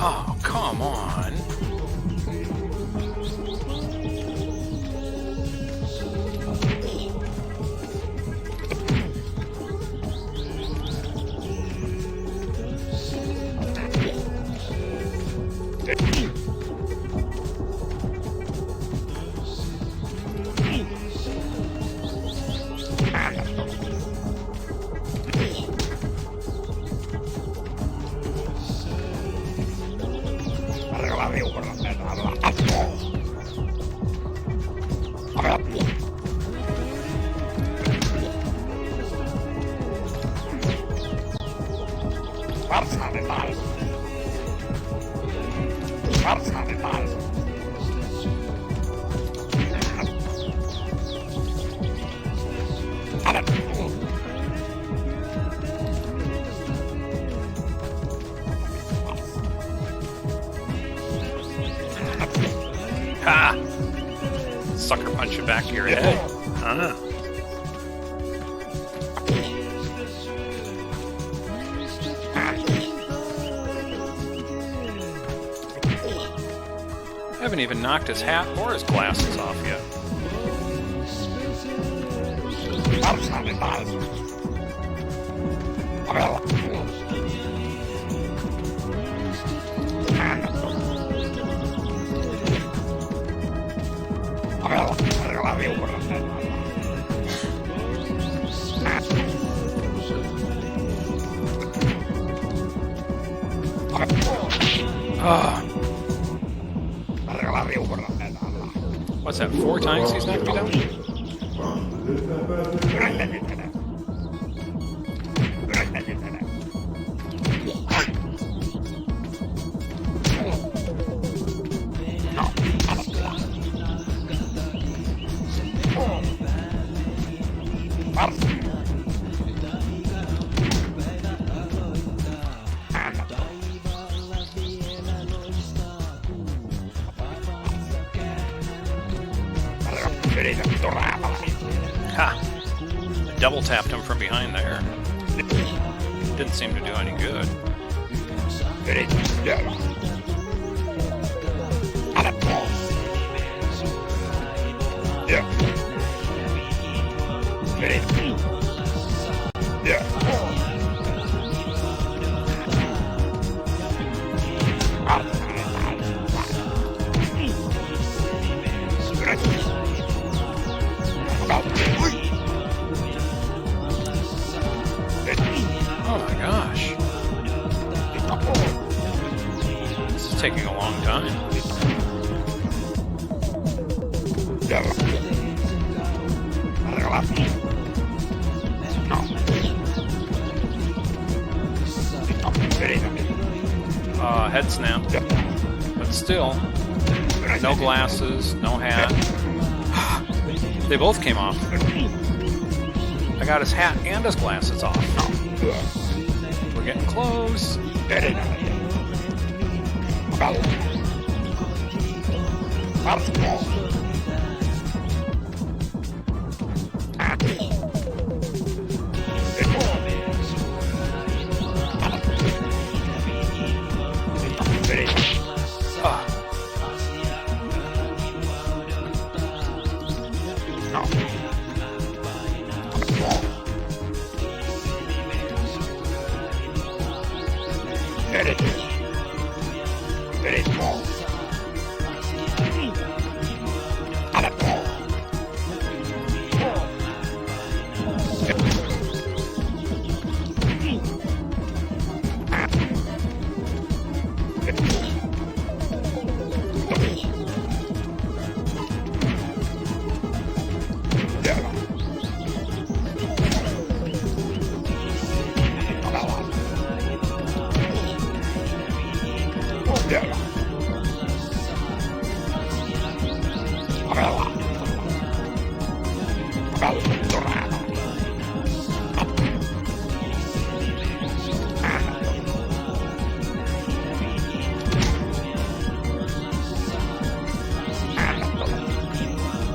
[SPEAKER 1] Oh, come on. Ha! sucker punch it back to your head. I haven't even knocked his hat or his glasses off yet. What's that, 4 times he's knocked me down? Ha! Double tapped him from behind there. Didn't seem to do any good. Oh my gosh. This is taking a long time. Head snap. But still, no glasses, no hat. They both came off. I got his hat and his glasses off. We're getting close.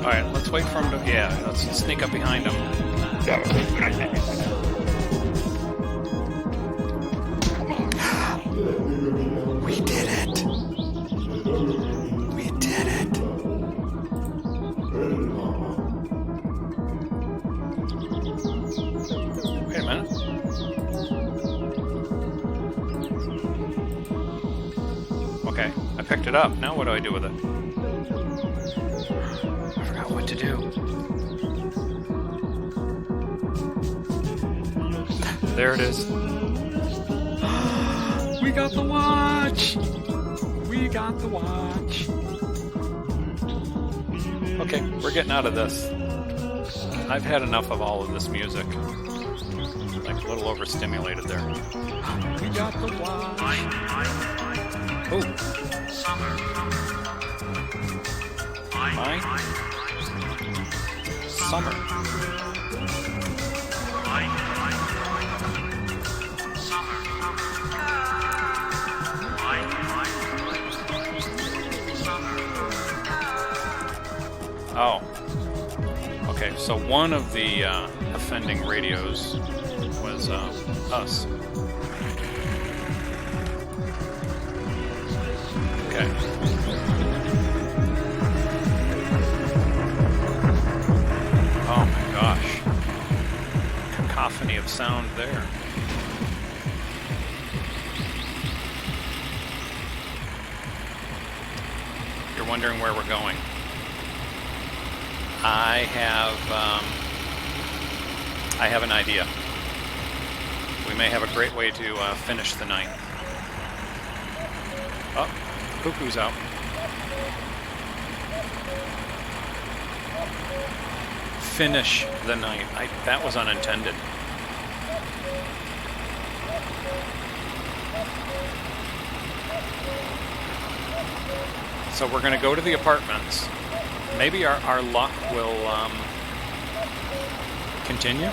[SPEAKER 1] Alright, let's wait for him to... Yeah, let's sneak up behind him. We did it! We did it! Wait a minute. Okay, I picked it up. Now what do I do with it? I forgot what to do. There it is. We got the watch! We got the watch. Okay, we're getting out of this. I've had enough of all of this music. Like a little overstimulated there. We got the watch. Oh. Mine? Summer. Oh. Okay, so one of the offending radios was us. Okay. Oh my gosh. Cacophony of sound there. You're wondering where we're going. I have an idea. We may have a great way to finish the night. Oh, cuckoo's out. Finish the night. That was unintended. So we're going to go to the apartments. Maybe our luck will continue.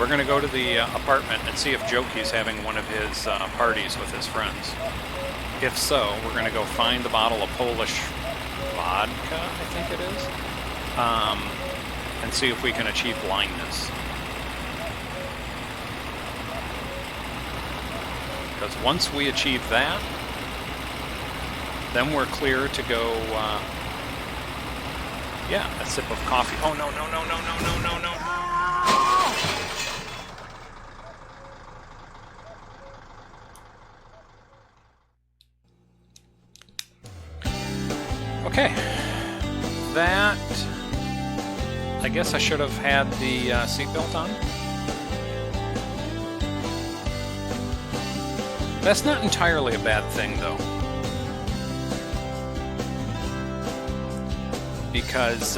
[SPEAKER 1] We're going to go to the apartment and see if Jokey's having one of his parties with his friends. If so, we're going to go find the bottle of Polish vodka, I think it is, and see if we can achieve blindness. Because once we achieve that, then we're clear to go, yeah, a sip of coffee. Oh, no, no, no, no, no, no, no, no. Okay. That, I guess I should have had the seatbelt on. That's not entirely a bad thing, though. Because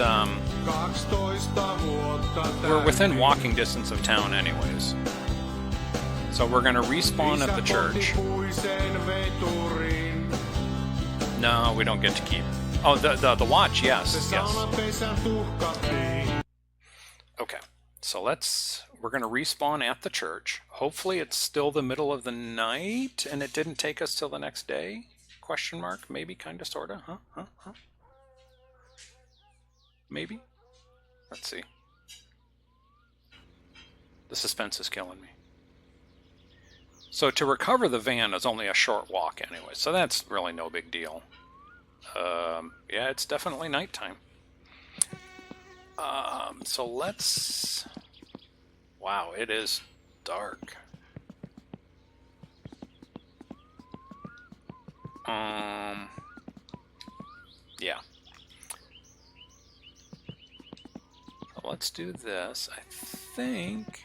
[SPEAKER 1] we're within walking distance of town anyways. So we're going to respawn at the church. No, we don't get to keep. Oh, the watch, yes, yes. Okay, so we're going to respawn at the church. Hopefully it's still the middle of the night and it didn't take us till the next day? Question mark, maybe, kinda, sorta, huh? Maybe? Let's see. The suspense is killing me. So to recover the van is only a short walk anyway, so that's really no big deal. Yeah, it's definitely nighttime. So let's... Wow, it is dark. Yeah. So let's do this. I think...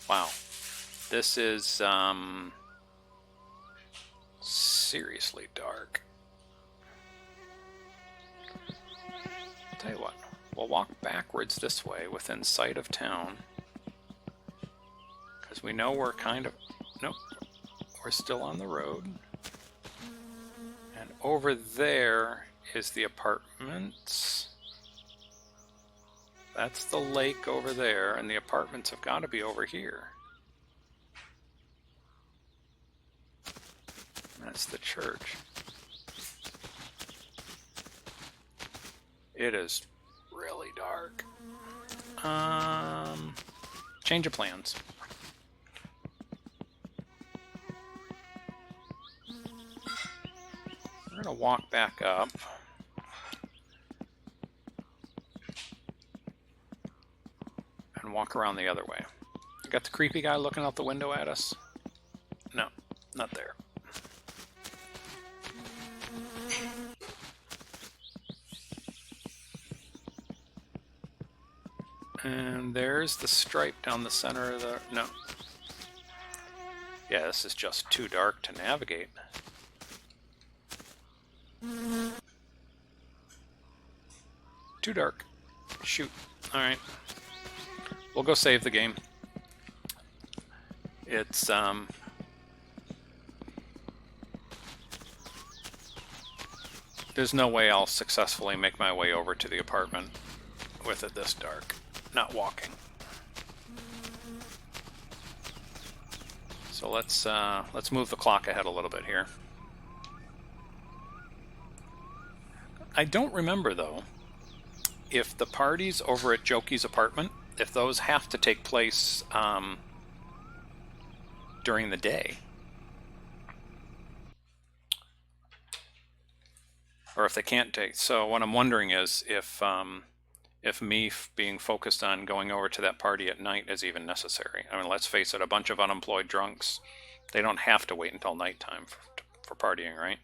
[SPEAKER 1] Wow. This is, seriously dark. I'll tell you what, we'll walk backwards this way within sight of town. Because we know we're kind of, nope, we're still on the road. And over there is the apartments. That's the lake over there, and the apartments have got to be over here. That's the church. It is really dark. Change of plans. We're gonna walk back up. And walk around the other way. You got the creepy guy looking out the window at us? No, not there. And there's the stripe down the center of the... No. Yeah, this is just too dark to navigate. Too dark. Shoot. Alright. We'll go save the game. It's, there's no way I'll successfully make my way over to the apartment with it this dark. Not walking. So let's move the clock ahead a little bit here. I don't remember, though, if the parties over at Jokey's apartment, if those have to take place during the day. Or if they can't take. So what I'm wondering is if me being focused on going over to that party at night is even necessary. I mean, let's face it, a bunch of unemployed drunks, they don't have to wait until nighttime for partying, right?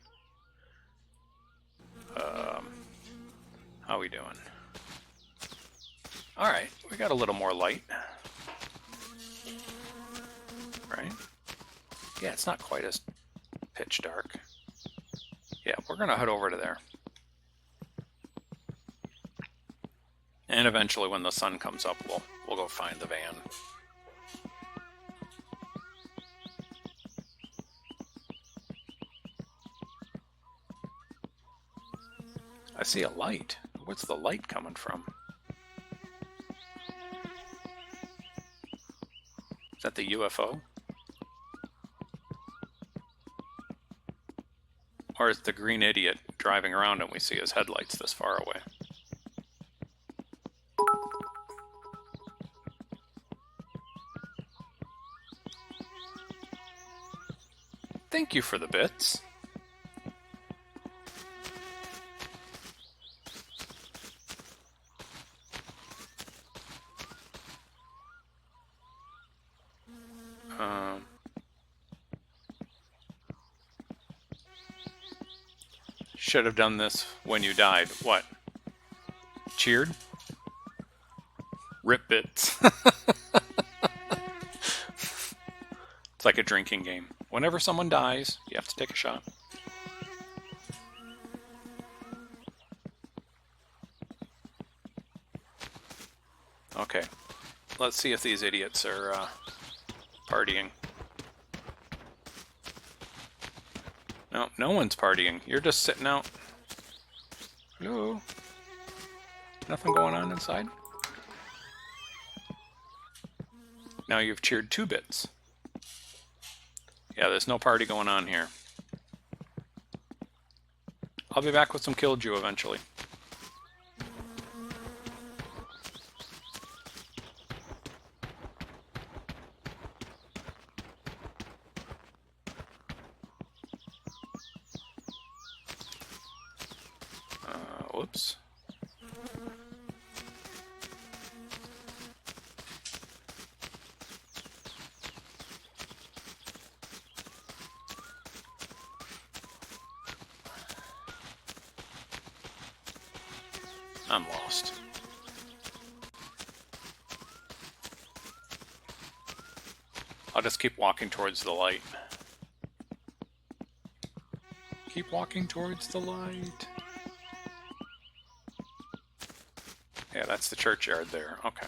[SPEAKER 1] How we doing? Alright, we got a little more light. Right? Yeah, it's not quite as pitch dark. Yeah, we're gonna head over to there. And eventually when the sun comes up, we'll go find the van. I see a light. Where's the light coming from? Is that the UFO? Or is the green idiot driving around and we see his headlights this far away? Thank you for the bits. Should have done this when you died. What? Cheered? Rip bits. It's like a drinking game. Whenever someone dies, you have to take a shot. Okay. Let's see if these idiots are partying. No, no one's partying. You're just sitting out. Hello? Nothing going on inside? Now you've cheered 2 bits. Yeah, there's no party going on here. I'll be back with some Killdew eventually. Whoops. I'm lost. I'll just keep walking towards the light. Keep walking towards the light. Yeah, that's the churchyard there. Okay.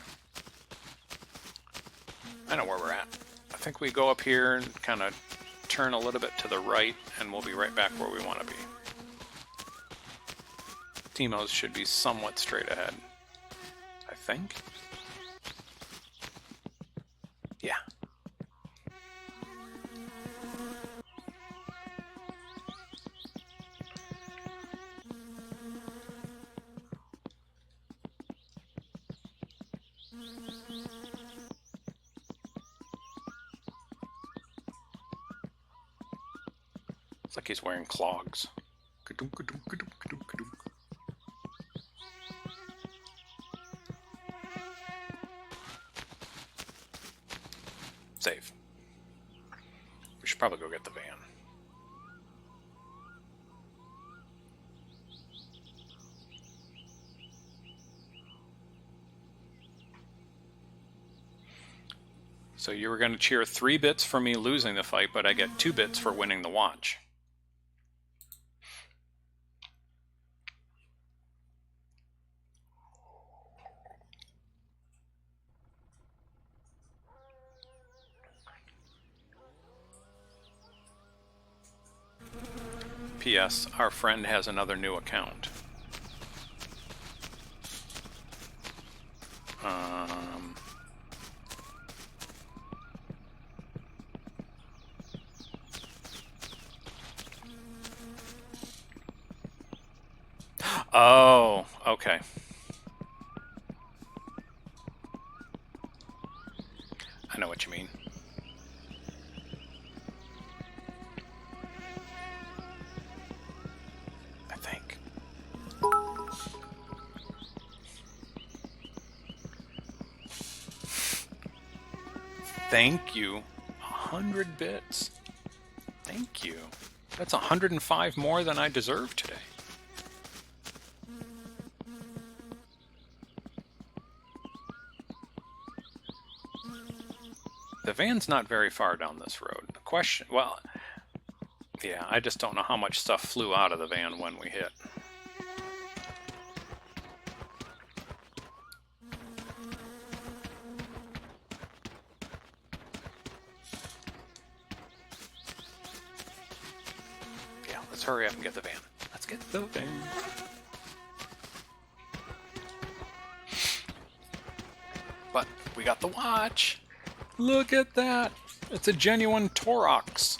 [SPEAKER 1] I know where we're at. I think we go up here and kind of turn a little bit to the right, and we'll be right back where we want to be. Timo's should be somewhat straight ahead, I think. Yeah. It's like he's wearing clogs. Ka-dunk, ka-dunk, ka-dunk, ka-dunk, ka-dunk. Save. We should probably go get the van. So you were going to cheer 3 bits for me losing the fight, but I get 2 bits for winning the watch. P.S. Our friend has another new account. Oh, okay. I know what you mean. I think. Thank you. 100 bits. Thank you. That's 105 more than I deserve today. The van's not very far down this road. The question, well, yeah, I just don't know how much stuff flew out of the van when we hit. Yeah, let's hurry up and get the van. Let's get the van. But we got the watch. Look at that! It's a genuine Tartarus.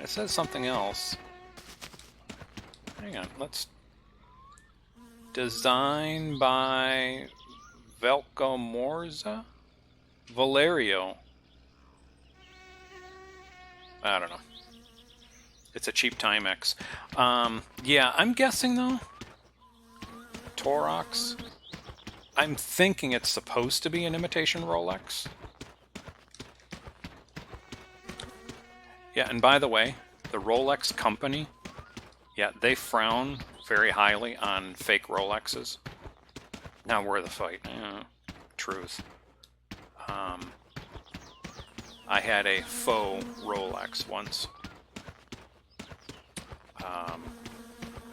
[SPEAKER 1] It says something else. Hang on, let's... Designed by Velko Morza? Valerio. I don't know. It's a cheap Timex. Yeah, I'm guessing though. Tartarus. I'm thinking it's supposed to be an imitation Rolex. Yeah, and by the way, the Rolex company, yeah, they frown very highly on fake Rolexes. Now we're the fight. Truth. I had a faux Rolex once.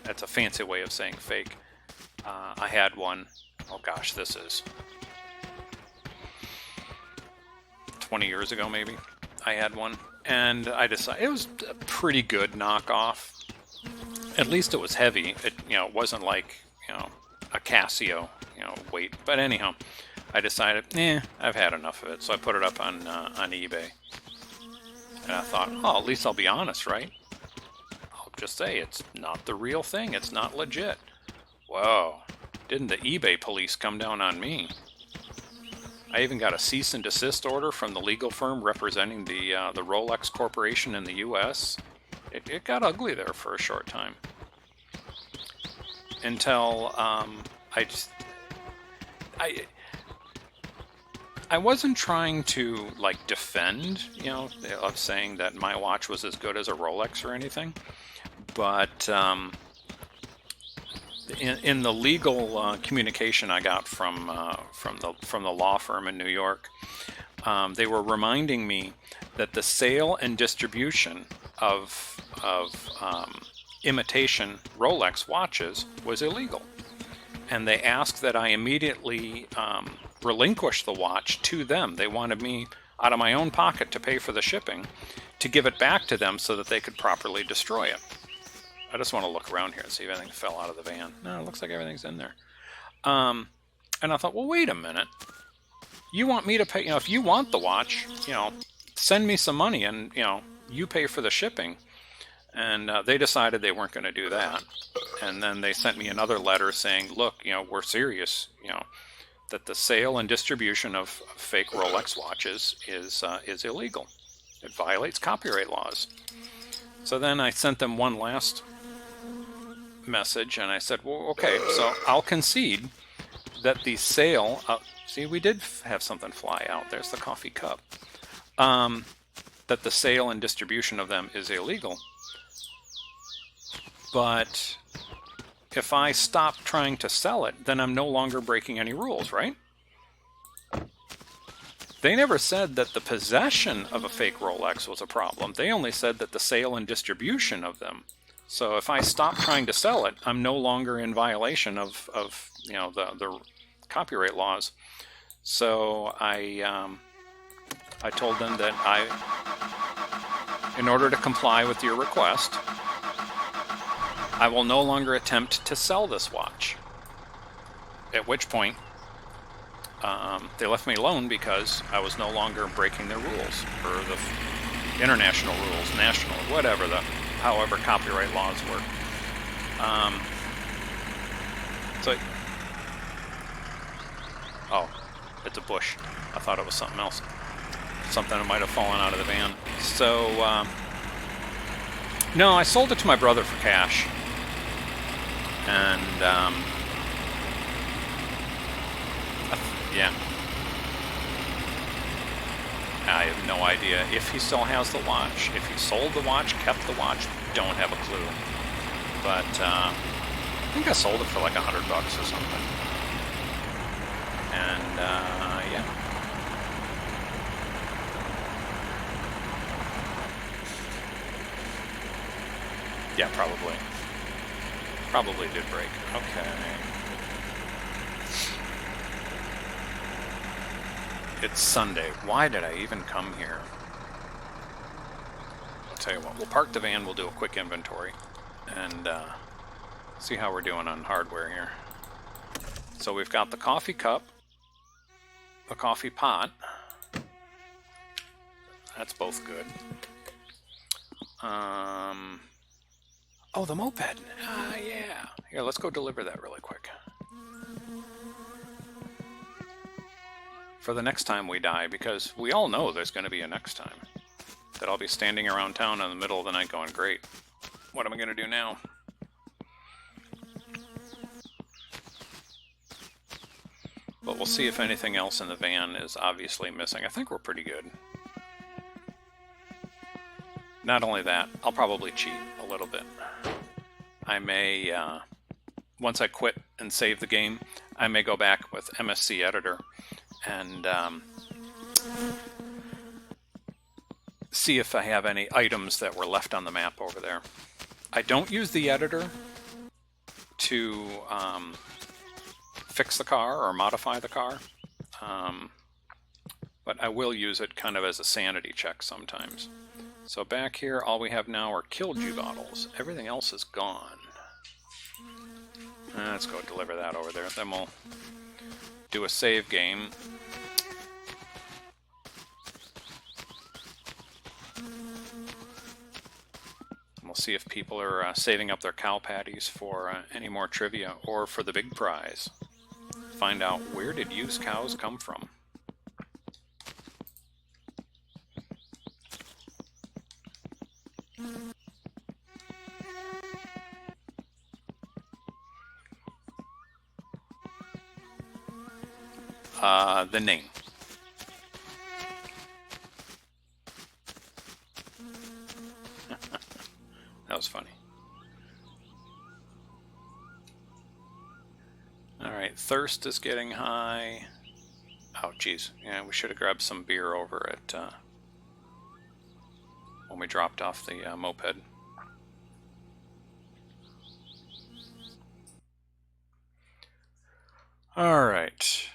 [SPEAKER 1] That's a fancy way of saying fake. I had one. Oh gosh, this is 20 years ago maybe. I had one, and I decided it was a pretty good knockoff. At least it was heavy. It, you know, wasn't like, you know, a Casio, you know, weight. But anyhow, I decided, I've had enough of it. So I put it up on eBay, and I thought, oh, at least I'll be honest, right? I'll just say it's not the real thing. It's not legit. Whoa. Didn't the eBay police come down on me? I even got a cease and desist order from the legal firm representing the Rolex Corporation in the U.S. It got ugly there for a short time. Until I wasn't trying to like defend, you know, of saying that my watch was as good as a Rolex or anything, but in the legal communication I got from the law firm in New York, they were reminding me that the sale and distribution of imitation Rolex watches was illegal, and they asked that I immediately relinquish the watch to them. They wanted me out of my own pocket to pay for the shipping to give it back to them so that they could properly destroy it. I just want to look around here and see if anything fell out of the van. No, it looks like everything's in there. And I thought, well, wait a minute. You want me to pay, you know, if you want the watch, you know, send me some money and, you know, you pay for the shipping. And they decided they weren't going to do that. And then they sent me another letter saying, look, you know, we're serious, you know, that the sale and distribution of fake Rolex watches is illegal. It violates copyright laws. So then I sent them one last message, and I said, well, okay, so I'll concede that the sale see, we did have something fly out. There's the coffee cup. That the sale and distribution of them is illegal. But if I stop trying to sell it, then I'm no longer breaking any rules, right? They never said that the possession of a fake Rolex was a problem. They only said that the sale and distribution of them. So if I stop trying to sell it, I'm no longer in violation of you know, the copyright laws. So I told them that in order to comply with your request, I will no longer attempt to sell this watch. At which point, they left me alone because I was no longer breaking their rules, or the international rules, national, whatever, however copyright laws work. So, oh, it's a bush. I thought it was something else. Something that might have fallen out of the van. So, no, I sold it to my brother for cash. And, yeah. I have no idea if he still has the watch. If he sold the watch, kept the watch, don't have a clue. But, I think I sold it for like $100 or something. And, yeah. Yeah, probably. Probably did break. Okay. It's Sunday. Why did I even come here? I'll tell you what, we'll park the van, we'll do a quick inventory, and see how we're doing on hardware here. So we've got the coffee cup, the coffee pot. That's both good. Oh, the moped. Ah, yeah. Here, let's go deliver that really quick. For the next time we die, because we all know there's going to be a next time. That I'll be standing around town in the middle of the night going, great, what am I going to do now? But we'll see if anything else in the van is obviously missing. I think we're pretty good. Not only that, I'll probably cheat a little bit. I may, once I quit and save the game, I may go back with MSC Editor and see if I have any items that were left on the map over there. I don't use the editor to fix the car or modify the car, but I will use it kind of as a sanity check sometimes. So back here, all we have now are Killdew bottles. Everything else is gone. Let's go deliver that over there. Then we'll do a save game. We'll see if people are saving up their cow patties for any more trivia or for the big prize. Find out, where did used cows come from? The name. That was funny. Alright, thirst is getting high. Oh, geez. Yeah, we should have grabbed some beer over at when we dropped off the moped. Alright.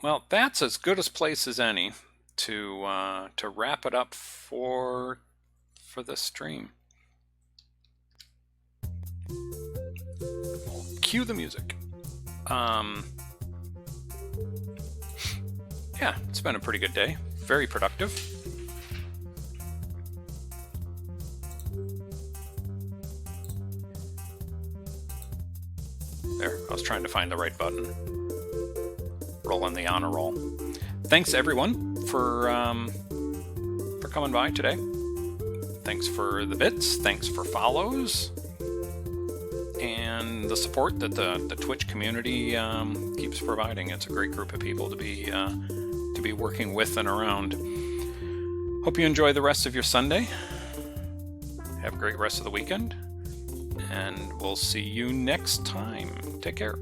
[SPEAKER 1] Well, that's as good a place as any to wrap it up for this stream. Cue the music. Yeah, it's been a pretty good day. Very productive. There, I was trying to find the right button. Rolling the honor roll. Thanks everyone for coming by today. Thanks for the bits. Thanks for follows. And the support that the Twitch community keeps providing. It's a great group of people to be working with and around. Hope you enjoy the rest of your Sunday. Have a great rest of the weekend. And we'll see you next time. Take care.